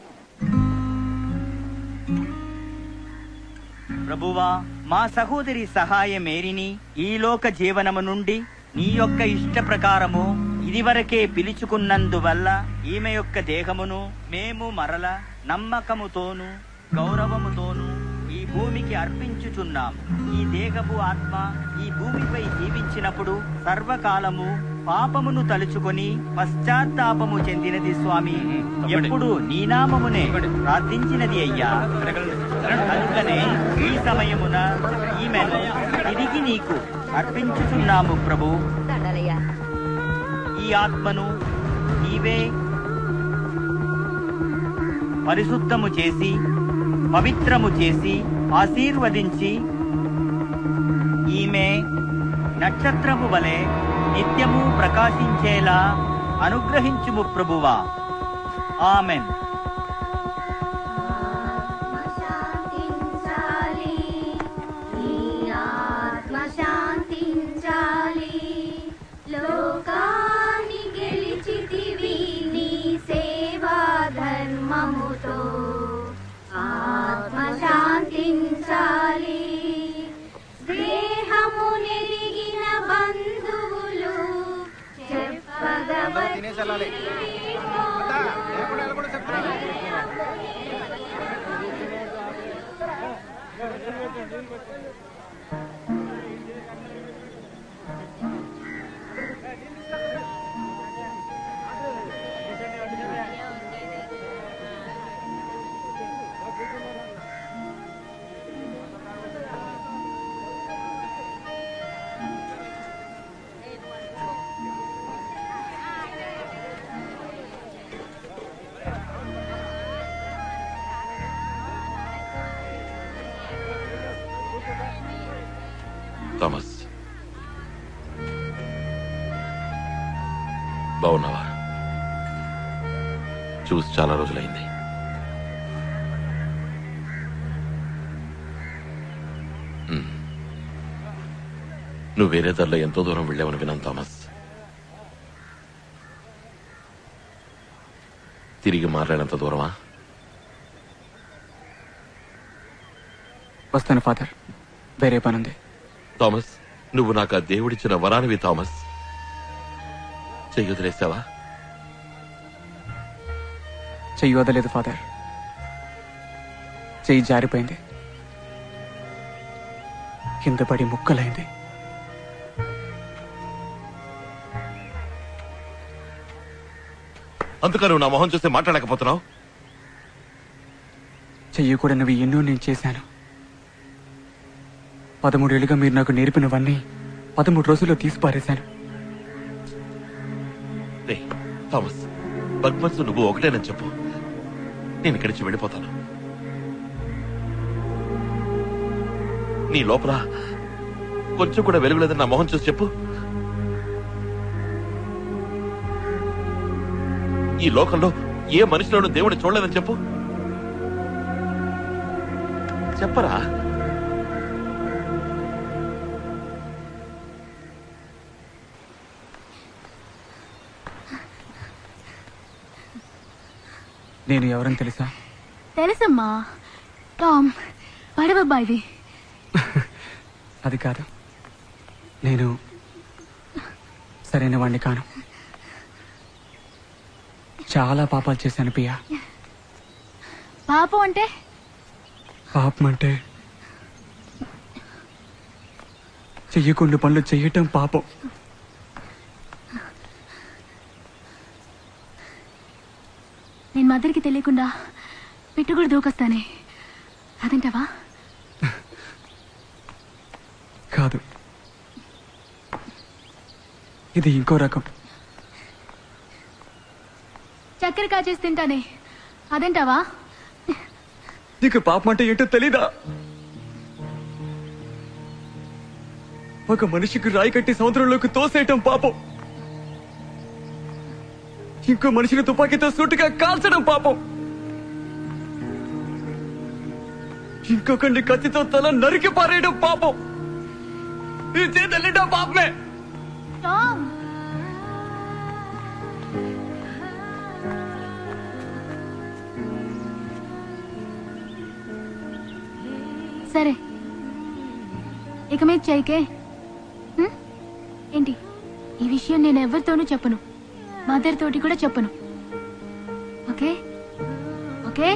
ప్రభువా, మా సహోదరి సహాయ మేరిని ఈ లోక జీవనము నుండి నీ యొక్క ఇష్ట ప్రకారము ఇదివరకే పిలుచుకున్నందువల్ల ఈమె యొక్క దేహమును మేము మరల నమ్మకముతోను గౌరవముతోను ఈ భూమికి అర్పించుచున్నాం. ఈ దేహపు ఆత్మ ఈ భూమిపై జీవించినప్పుడు సర్వకాలము పాపమును తలుచుకొని పశ్చాత్తాపము చెందినది స్వామి. ఎప్పుడు నీ నామమునే ప్రార్థించినది అయ్యా. కనుకనే ఈ సమయమున ఈమెను తిరిగి నీకు అర్పించుచున్నాము ప్రభు. ఈ ఆత్మను నీవే పరిశుద్ధము చేసి పవిత్రము చేసి ఆశీర్వదించి ఈమె నక్షత్రము వలె నిత్యము ప్రకాశించేలా అనుగ్రహించుము ప్రభువా. ఆమెన్. లోకాన్ని గెలిచితివి నీ సేవా ధర్మముతో. ఆత్మ శాంతించాలి. దేహము నెరిగిన బంధువులు థామస్, బాగున్నావా? చూసి చాలా రోజులైంది. నువ్వు వేరే దారిలో ఎంతో దూరం వెళ్ళావని విన్నాను థామస్. తిరిగి మారలేనంత దూరమా? వస్తాను ఫాదర్, వేరే పనుంది. థామస్, నువ్వు నాకు ఆ దేవుడిచ్చిన వరానివి థామస్. చెయ్యి వదిలేసావా? చెయ్యి వదలేదు ఫాదర్, చెయ్యి జారిపోయింది, కింద పడి ముక్కలైంది. అందుక నువ్వు నా మొహం చూస్తే మాట్లాడలేకపోతున్నావు? చెయ్యకూడనివి ఎన్నో నేను చేశాను. 13 ఏళ్ళుగా మీరు నాకు నేర్పినవన్నీ 13 రోజుల్లో తీసి పారేశాను. థామస్, బగ్మన్స్ నువ్వు ఒకటేనని చెప్పు, నేను ఇక్కడి నుంచి వెళ్ళిపోతాను. నీ లోపల కొంచెం కూడా వెలుగులేదని నా మొహం చూసి చెప్పు. ఈ లోకంలో ఏ మనిషిలోనూ దేవుడిని చూడలేదని చెప్పు. చెప్పరా? నేను ఎవరని తెలుసా? తెలుసమ్మా, టామ్ పడవబ్బాయివి. అది కాదు, నేను సరైన వాణ్ణి కాను. చాలా పాపాలు చేశాను పియా. పాపం అంటే? పాపం అంటే చెయ్యకుండా పనులు చెయ్యటం పాపం. నేను మదర్కి తెలియకుండా పెట్టుకుడు దూకొస్తానే, అదంటావా? కాదు, ఇది ఇంకో రకం. చక్కెర కాచేసి తింటానే, అదంటావా? నీకు పాపం అంటే ఏంటో తెలీదా? ఒక మనిషికి రాయి కట్టి సముద్రంలోకి తోసేయటం పాపం. ఇంకో మనిషిని తుపాకీతో సూటిగా కాల్చడం పాపం. ఇంకొకరిని కత్తితో తల నరికి పారేయడం పాపం. ఈ చేతల్లిటం పాపమే. సరే, ఇక మీద చేయకే. ఏంటి ఈ విషయం నేను ఎవరితోనూ చెప్పను, మదర్ తోటి కూడా చెప్పను. Okay okay?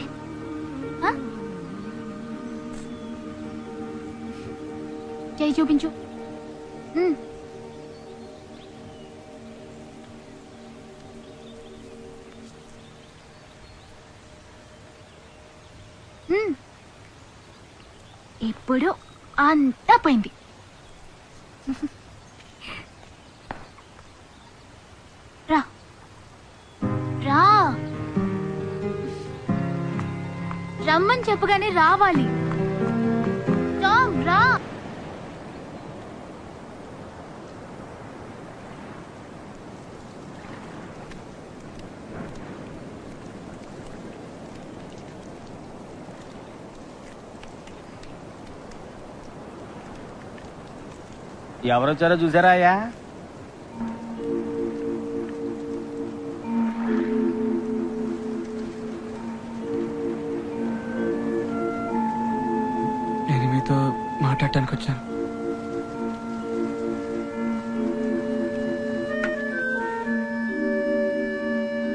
చేయి చూపించు. ఇప్పుడు అంతా పోయింది. రా రా, రమ్మని చెప్పగానే రావాలి. టామ్ రా. ఎవరొచ్చారో చూసారా అయ్యా? నేను మీతో మాట్లాడటానికి వచ్చాను.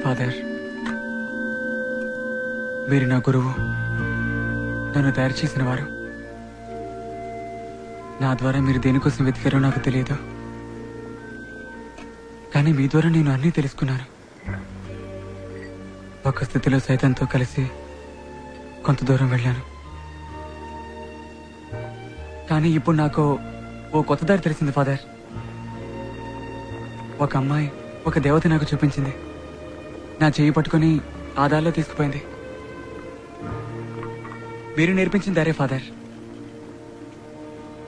ఫాదర్, మీరు నా గురువు, నన్ను తయారు చేసిన వారు. నా ద్వారా మీరు దేనికోసం వెతికారో నాకు తెలియదు, కానీ మీ ద్వారా నేను అన్నీ తెలుసుకున్నాను. ఒక స్థితిలో సైతంతో కలిసి కొంత దూరం వెళ్ళాను, కానీ ఇప్పుడు నాకు ఓ కొత్త దారి తెలిసింది ఫాదర్. ఒక అమ్మాయి, ఒక దేవత నాకు చూపించింది. నా చెయ్యి పట్టుకుని ఆ దారిలో తీసుకుపోయింది. మీరు నేర్పించిన దారే ఫాదర్.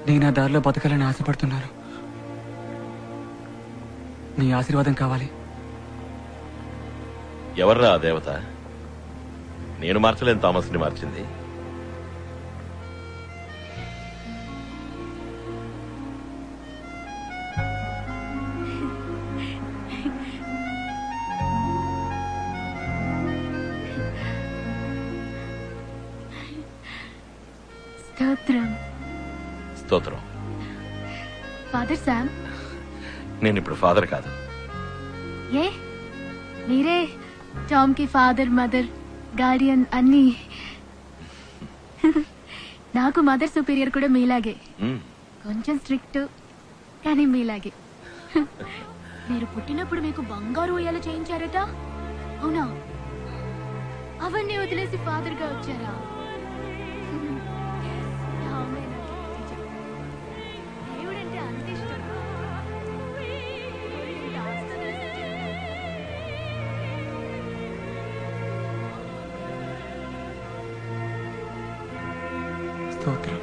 నేను ఆ దారిలో బతకాలని ఆశపడుతున్నాను. నీ ఆశీర్వాదం కావాలి. ఎవర్రా ఆ దేవత? నేను మార్చలేని థామస్ని మార్చింది. స్తోత్రం. ఫాదర్ శామ్, నేను ఇప్పుడు ఫాదర్ కాదు. ఏ మీరే టామ్ కి ఫాదర్, మదర్, గార్డియన్ అన్ని. నాకు మదర్ సుపీరియర్ కూడా మీలాగే, కొంచెం స్ట్రిక్ట్ కానీ మీలాగే. మీరు పుట్టినప్పుడు మీకు బంగారు ఉయ్యాల చేయించారట, అవునా? అవన్నీ వదిలేసి ఫాదర్ గా వచ్చారా? దేవుడంటే అంత ఇష్టం. స్తోత్రం.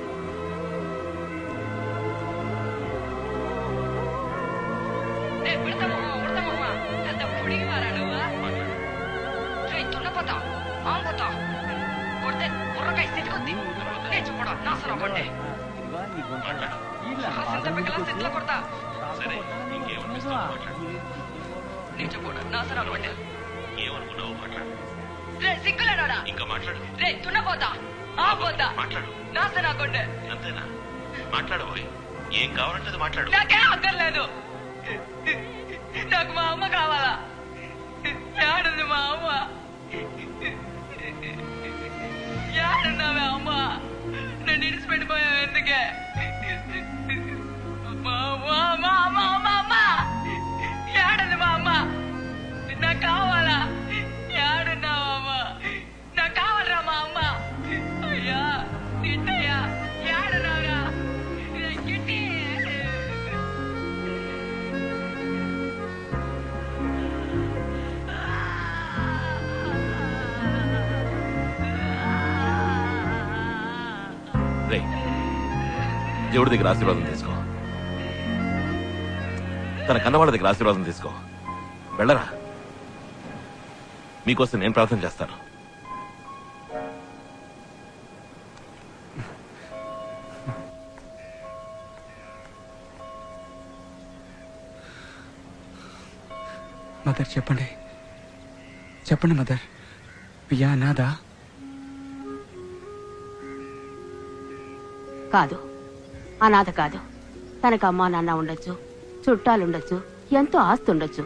ఇంకా మాట్లాడు. అంతేనా? మాట్లాడబోయ్. ఏం కావాలంటే మాట్లాడు. నాకేం అక్కర్లేదు. నాకు మా అమ్మ కావాలా? ఏడుంది మా అమ్మ? ఏడున్నావే అమ్మ? నేను ఇడిచిపెట్టిపోయావు ఎందుకే? ఏడుంది మా అమ్మ? నాకు కావాలా? ఏడున్నావా అమ్మ? నాకు కావాలరా మా అమ్మ. అయ్యా తిట్టయ్యా, ఏడున్నావురా? గిట్టి దేవుడి దగ్గర ఆశీర్వాదం తీసుకో. తన కన్నవాళ్ళ దగ్గర ఆశీర్వాదం తీసుకో. వెళ్ళరా, మీకోసం నేను ప్రార్థన చేస్తాను. మదర్ చెప్పండి, చెప్పండి మదర్. పియా నాదా? కాదు, అనాథ కాదు. తనకు అమ్మా నాన్న ఉండొచ్చు, చుట్టాలుండొచ్చు, ఎంతో ఆస్తి ఉండొచ్చు.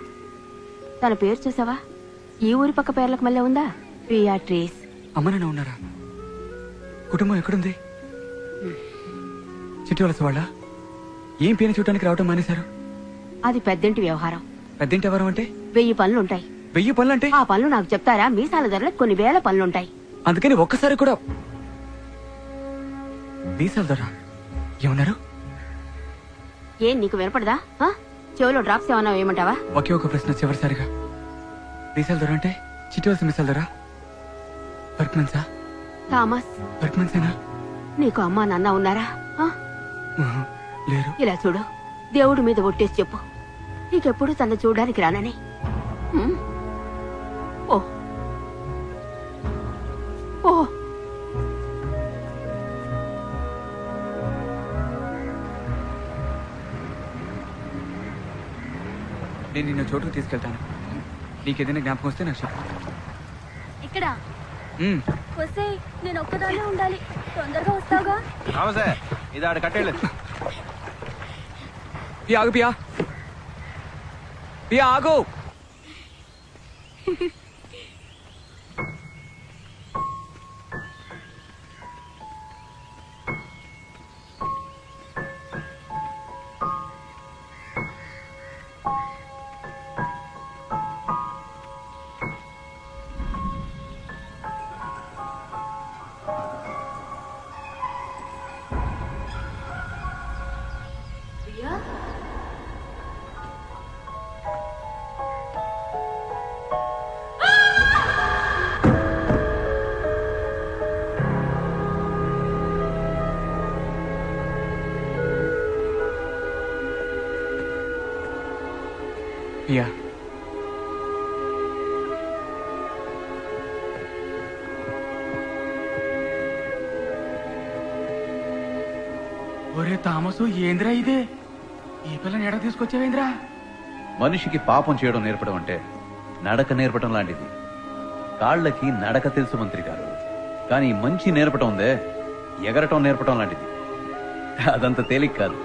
తన పేరు చూసావా? ఈ ఊరి పక్క పేర్లకు మళ్ళీ ఉందా? బీయాట్రీస్. అమ్మ నాన్న ఉన్నారా? కుటుంబం ఎక్కడుంది? చిట్టి వలస వాళ్ళ? ఏం పీన చూడటానికి రావటం మానేశారు? అది పెద్దింటి వ్యవహారం. పెద్దింటి ఎవరం అంటే? 1000 పనులుంటాయి. 1000 పనులంటే? ఆ పనులు నాకు చెప్తారా? మీసాల ధరలో కొన్ని వేల పనులుంటాయి. అందుకని ఒక్కసారి కూడా మీసాల ధర ఏమన్నారు? ఏం నీకు వినపడదా? చెవిలో డ్రాప్స్ ఏమన్నా ఏమంటావా? ఒకే ఒక ప్రశ్న చివరిసారిగా. మీసాల ధర అంటే చిట్టివలస మీసాల ధర? బర్క్మన్సా? థామస్, బర్క్మన్సేనా? నీకు అమ్మా నాన్న ఉన్నారా? లేరు. ఇలా చూడు, దేవుడి మీద ఒట్టేసి చెప్పు, నీకెప్పుడు తన చూడడానికి రానని. ఓ ఓ నేను నిన్న చోటుకు తీసుకెళ్తాను. నీకేదైనా జ్ఞాపకం వస్తే నాకు చెప్పు. ఇక్కడ వస్తే నేను ఒక్కదానే ఉండాలి. తొందరగా వస్తావుగా? ఇది ఆడ కట్టేళ్ళు. పియా ఆగు, పియా పియా ఆగు. ఒరే తామసు ఏంద్రా ఇదే? ఈ పిల్లని ఎడ తీసుకొచ్చావేంద్రా? మనిషికి పాపం చేయడం నేర్పడం అంటే నడక నేర్పడం లాంటిది. కాళ్ళకి నడక తెలుసు మంత్రి గారు, కానీ మంచి నేర్పటం ఉందే, ఎగరటం నేర్పటం లాంటిది. అదంత తేలిక కాదు.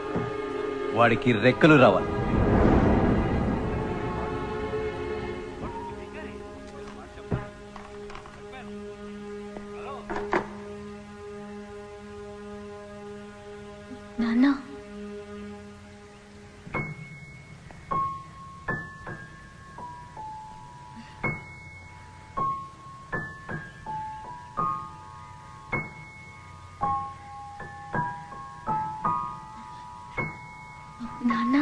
వాడికి రెక్కలు రావాలి. నాన్న నాన్న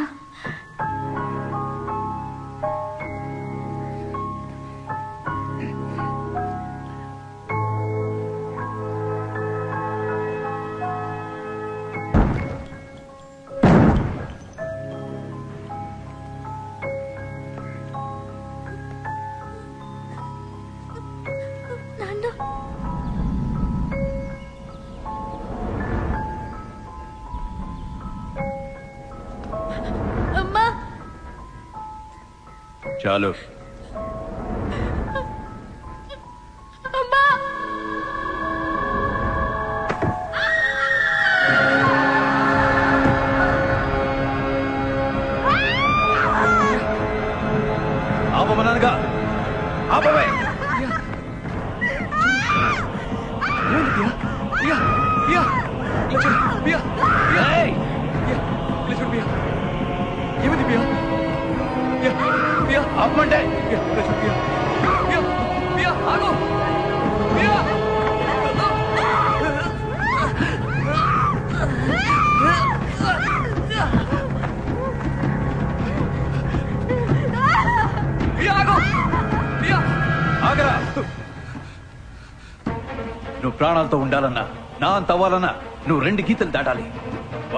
అమ్మా చాలు. అమ్మా ఆపమనగా ఆపవే. ఆపమంటే ఆగరా. నువ్వు ప్రాణాలతో ఉండాలన్నా, నా అంత అవ్వాలన్నా నువ్వు 2 గీతలు దాటాలి.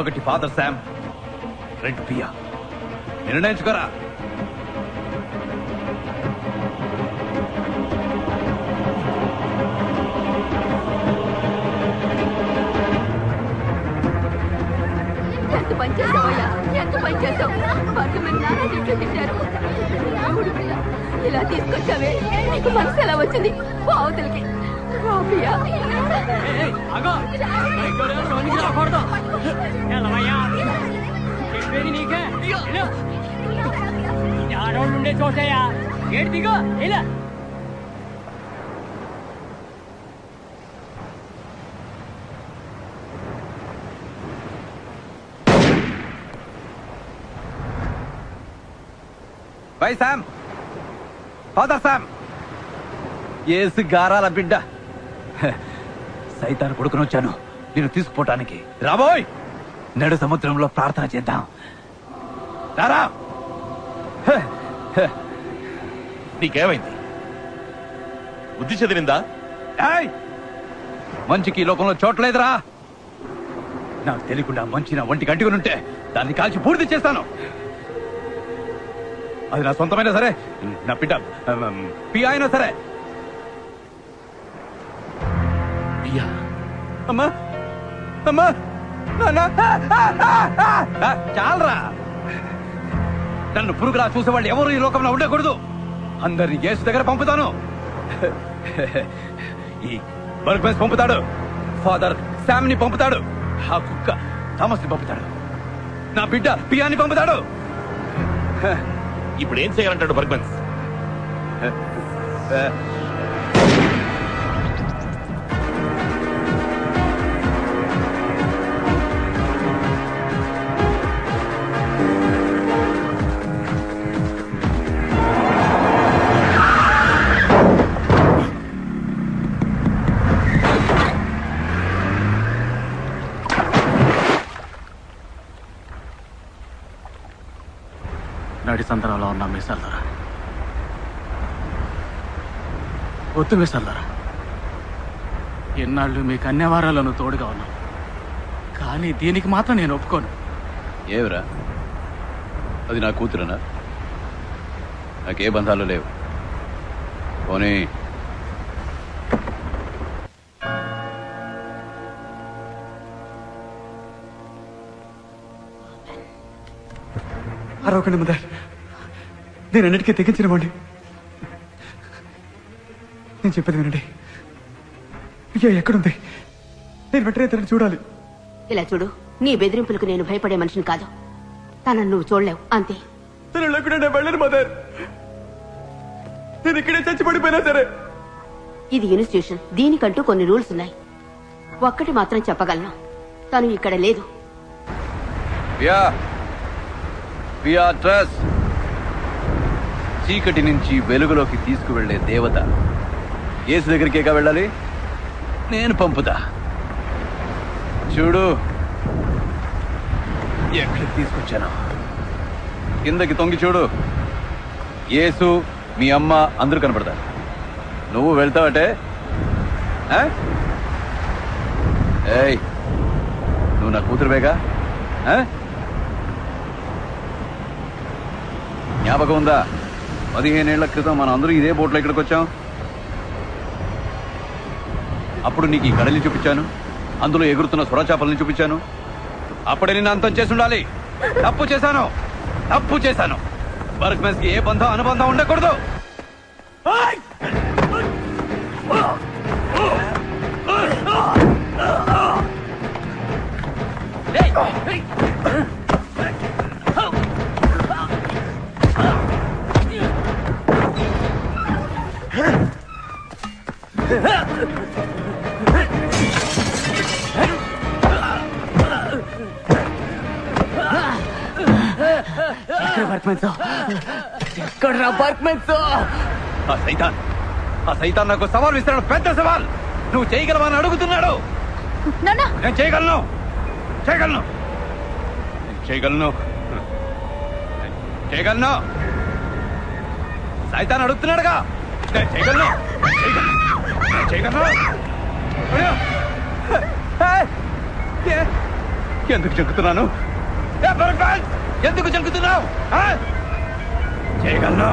ఒకటి ఫాదర్ శామ్, 2 పియా. నిర్ణయించుకోరా. ఎంత పని చేసావయ్యా, ఎంత పని చేసావు. వాళ్ళు మీరు నాన్న తిట్లు తిట్టారు. దేవుడు పిల్ల ఇలా తీసుకొచ్చావే, నీకు మనసు ఎలా వచ్చింది? బావుతులకి రాపియా. చెప్పేది నీకే. ఆడోళ్ళుండే చూసాయా, ఏడు దిగో ఇలా. బై శామ్, ఫాదర్ శామ్, ఏసు గారాల బిడ్డ. సైతాన్ కొడుకుని వచ్చాను నేను తీసుకుపోవటానికి. రాబోయ్, నడు సముద్రంలో ప్రార్థన చేద్దాం. రారా. నీకేమైంది? బుద్ధి చెదిరిందా? మంచికి ఈ లోకంలో చోట్లేదురా. నాకు తెలియకుండా మంచి నా ఒంటికి అంటుకునుంటే దాన్ని కాల్చి పూర్తి చేస్తాను. అది నా సొంతమైనా సరే, నా బిడ్డ పియా అయినా సరే. అమ్మా అమ్మా చాలరా. నన్ను పురుగులా చూసేవాళ్ళు ఎవరు ఈ లోకంలో ఉండకూడదు. అందరినీ యేసు దగ్గర పంపుతాను. ఈ బర్గ్మెన్స్ పంపుతాడు, ఫాదర్ శామ్ ని పంపుతాడు, ఆ కుక్క థామస్ ని పంపుతాడు, నా బిడ్డ పియాని పంపుతాడు. ఇప్పుడు ఏం చేయాలంటాడు బర్గ్మెన్స్? నడి సంతనంలో ఉన్న మీసాలరా, ఒత్తు మీసాలరా, ఎన్నాళ్ళు మీకు అన్ని వారాలను తోడుగా ఉన్నాను, కానీ దీనికి మాత్రం నేను ఒప్పుకోను. ఏవరా, అది నా కూతురునా? నాకే బంధాలు లేవు. పోనీ అవ్వకండి మదర్. నేను అన్నిటికీ తెగించినవ్వండి. నేను చెప్పేది వినండి. ప్రియా ఎక్కడుంది? నేను వెంటనే తనని చూడాలి. ఇలా చూడు, నీ బెదిరింపులకు నేను భయపడే మనిషిని కాదు. తనను నువ్వు చూడలేవు, అంతే. తను లేకుండా నేను వెళ్ళను మదర్. నేను ఇక్కడే చచ్చిపడిపోయినా సరే. ఇది ఇన్స్టిట్యూషన్, దీనికంటూ కొన్ని రూల్స్ ఉన్నాయి. ఒక్కటి మాత్రం చెప్పగలను, తను ఇక్కడ లేదు. చీకటి నుంచి వెలుగులోకి తీసుకువెళ్లే దేవత యేసు దగ్గరికేగా వెళ్ళాలి. నేను పంపుతా. చూడు ఎక్కడికి తీసుకొచ్చాను. కిందకి తొంగి చూడు. యేసు, మీ అమ్మ అందరూ కనపడతారు. నువ్వు వెళ్తావటే? ఏయ్, నువ్వు నా కూతురువేగా? జ్ఞాపకం ఉందా? 15 ఏళ్ల క్రితం మనం అందరూ ఇదే బోట్లో ఇక్కడికి వచ్చాం. అప్పుడు నీకు ఈ కడలిని చూపించాను, అందులో ఎగురుతున్న సొరచాపల్ని చూపించాను. అప్పుడే నిన్ను అంతం చేసి ఉండాలి. తప్పు చేశాను. వర్క్ మెన్స్ కి ఏ బంధం అనుబంధం ఉండకూడదు. ఆ సైతాన్ నాకు సవాల్ ఇస్తున్నాడు, పెద్ద సవాల్. నువ్వు చేయగలవని అడుగుతున్నాడు. నేను చేయగలను. సైతాన్ అడుగుతున్నాడుగా, నేను చేయగలను. ఎందుకు చెక్కుతున్నాను? ఎందుకు చెక్కుతున్నావు? చేయగలను.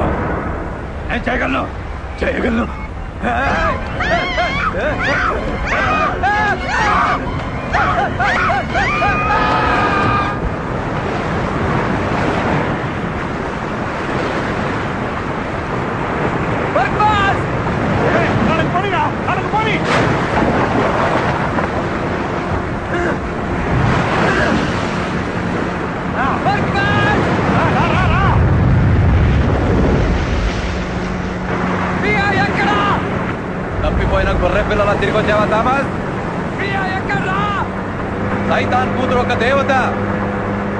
తప్పిపోయిన గొర్రె పిల్లల తిరిగి వచ్చావా థామస్? సైతాన్ కూతురు ఒక దేవత.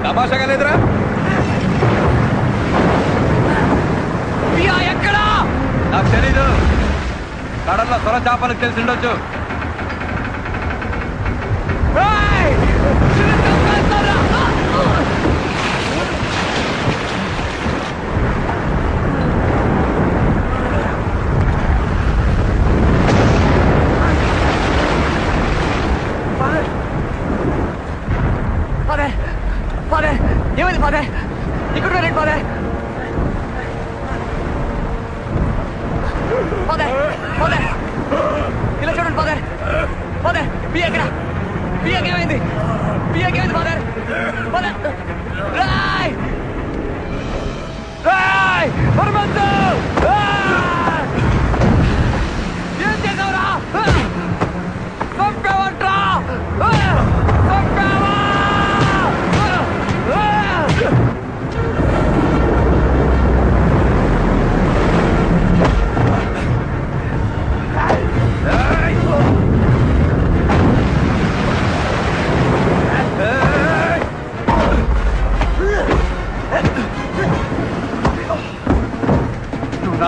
తమాషాగా లేదురా? నాకు తెలీదు. కడల్లో సొర చేపలకు తెలిసి ఉండొచ్చు. ఏమైంది ఫాదర్? ఇక్కడ రండి ఫాదర్. ఇలా చూడండి ఫాదర్. బియ్యకి ఏమైంది ఫాదర్? ఏం చేసావురా?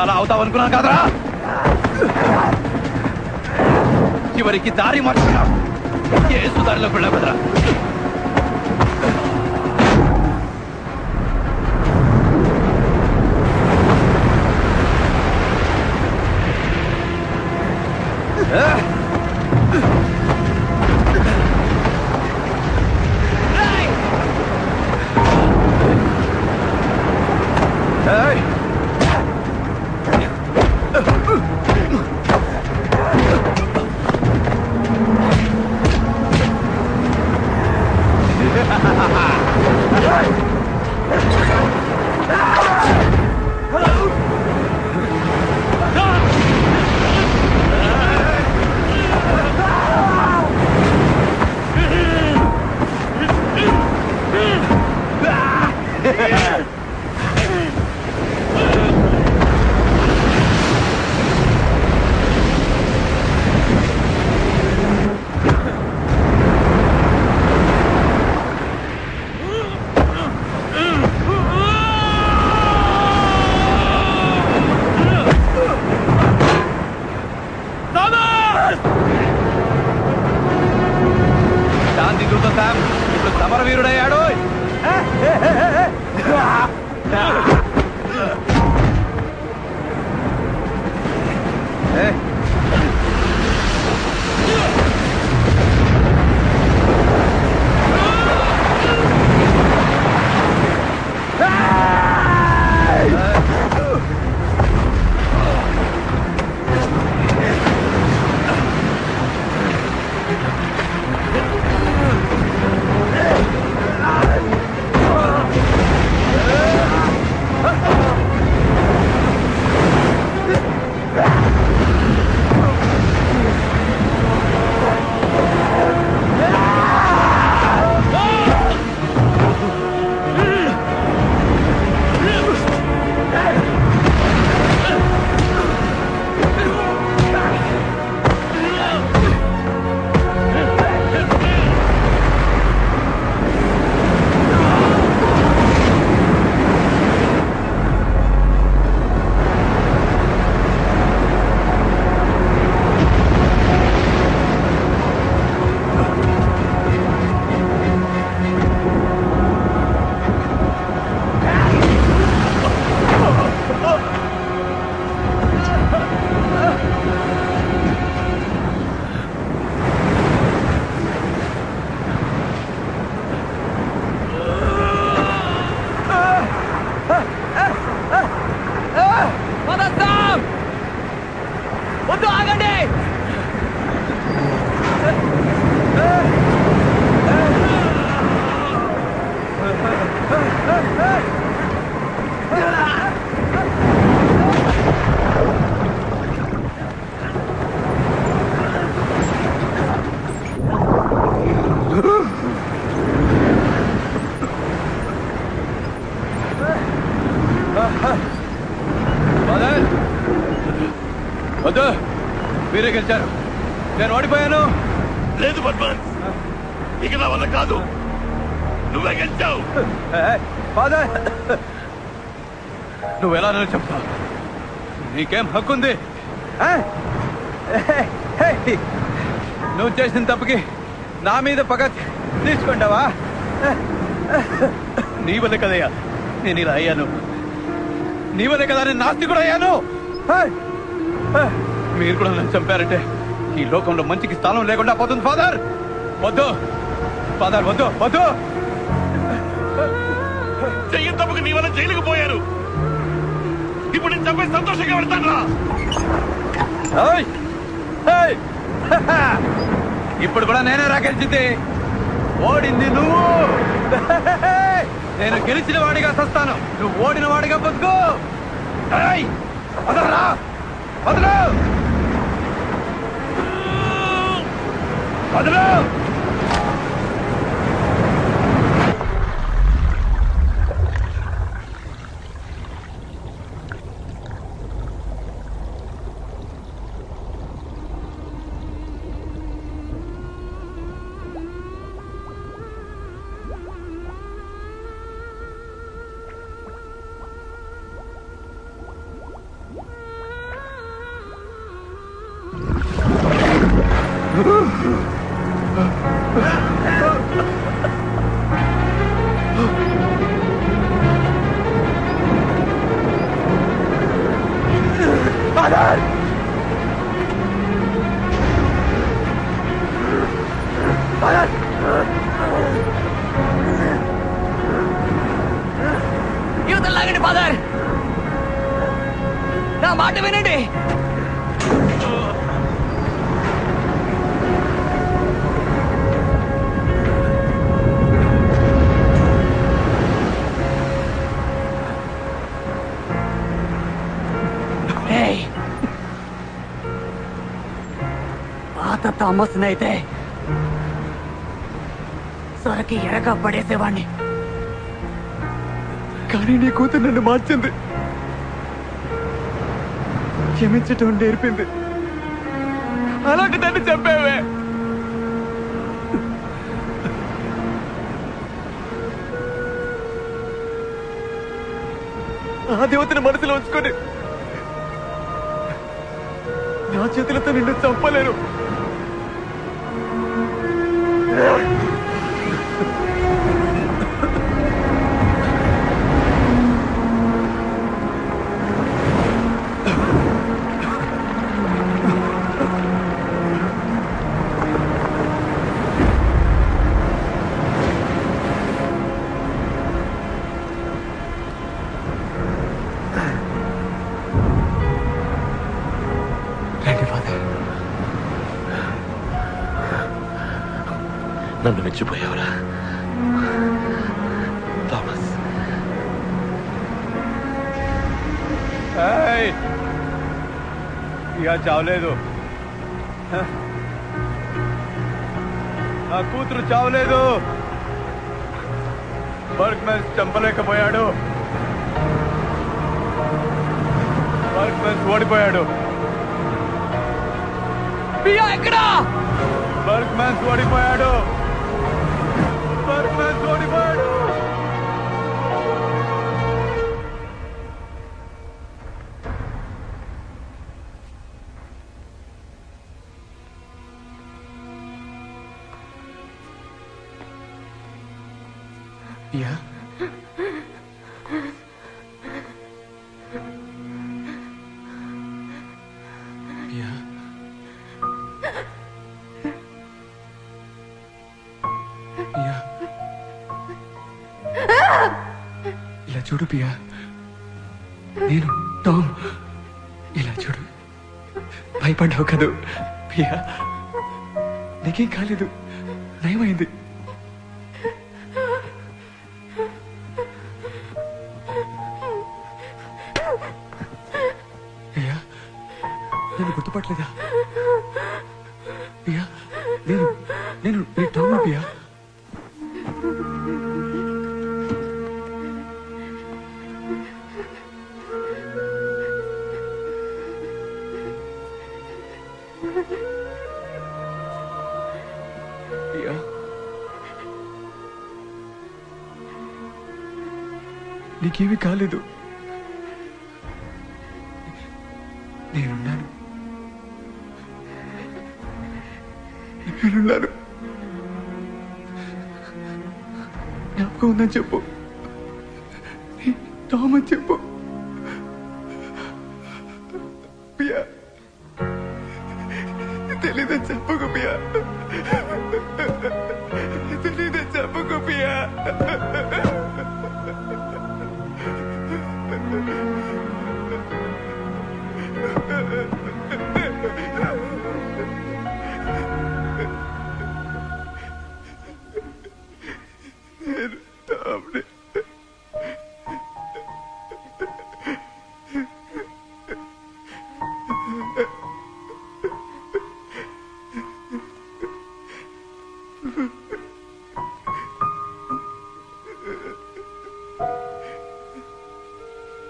అలా అవుతావనుకున్నాను కాదరా. చివరికి దారి మార్చుకున్నావు. యేసు దారిలోకి వెళ్ళావు కదరా. శాంతి దూత శామ్ ఇప్పుడు సమరవీరుడయ్యాడు. వద్దు, మీరే గెలిచారు. నేను ఓడిపోయాను. లేదు బద్మాన్, ఇక నా వల్ల కాదు. నువ్వే గెలిచావు. ఫాదర్, నువ్వు ఎలా నన్ను చెప్తావు? నీకేం హక్కు ఉంది? నువ్వు చేసిన తప్పుకి నా మీద పగ తీసుకుంటావా? నీ వల్ల కదయ్యా నేను ఇలా అయ్యాను. నీ వల్ల కదా నేను నాస్తికుడు అయ్యాను. మీరు కూడా నన్ను చంపారంటే ఈ లోకంలో మంచికి స్థానం లేకుండా పోతుంది. ఫాదర్ వద్దు, ఫాదర్ వద్దు, వద్దు. చెయ్యి తప్పుకు నీ వల్ల జైలుకు పోయారు. ఇప్పుడు నేను చంపే సంతోషంగా పెడతాను. ఇప్పుడు కూడా నేనే రాగెలిచింది. ఓడింది నువ్వు. నేను గెలిచిన వాడిగా సస్తాను, నువ్వు ఓడిన వాడిగా బతుకు. వదలరా, వదలు, వదలు. యువతలు లాగండి ఫాదర్, నా మాట వినండి. పాత థామస్ అయితే సొరకి ఎడగా పడేసేవాణ్ణి, కానీ నీ కూతురు నన్ను మార్చింది, క్షమించటం నేర్పింది. అలాంటి దాన్ని చంపావే. ఆ దేవతని మనసులో ఉంచుకొని నా చేతులతో నిన్ను చంపలేను. నన్ను మెచ్చిపోయావురా థామస్. ఇక చావలేదు, నా కూతురు చావలేదు. వర్క్ మ్యాన్స్ చంపలేకపోయాడు, వర్క్ మ్యాన్స్ ఓడిపోయాడు. ఎక్కడా వర్క్ మ్యాన్స్ ఓడిపోయాడు, వర్క్ మ్యాన్స్ ఓడిపోయాడు. పియా పియా పియా ఇలా చూడు పియా, నేను టామ్. ఇలా చూడు, భయపడ్డావు కదూ పియా, నీకేం కాలేదు, నయమైంది. పియా నేను గుర్తుపట్టలేదా పియా? నేను నేను నీ టామ్ పియా. పియా నీకేమీ కాలేదు, నేనున్నాను, నేనున్నాను. జ్ఞాపకం ఉందని చెప్పు, టామ్ అని చెప్పు పియా. తెలీదని చెప్పుకు పియా, తెలీదని చెప్పుకు పియా.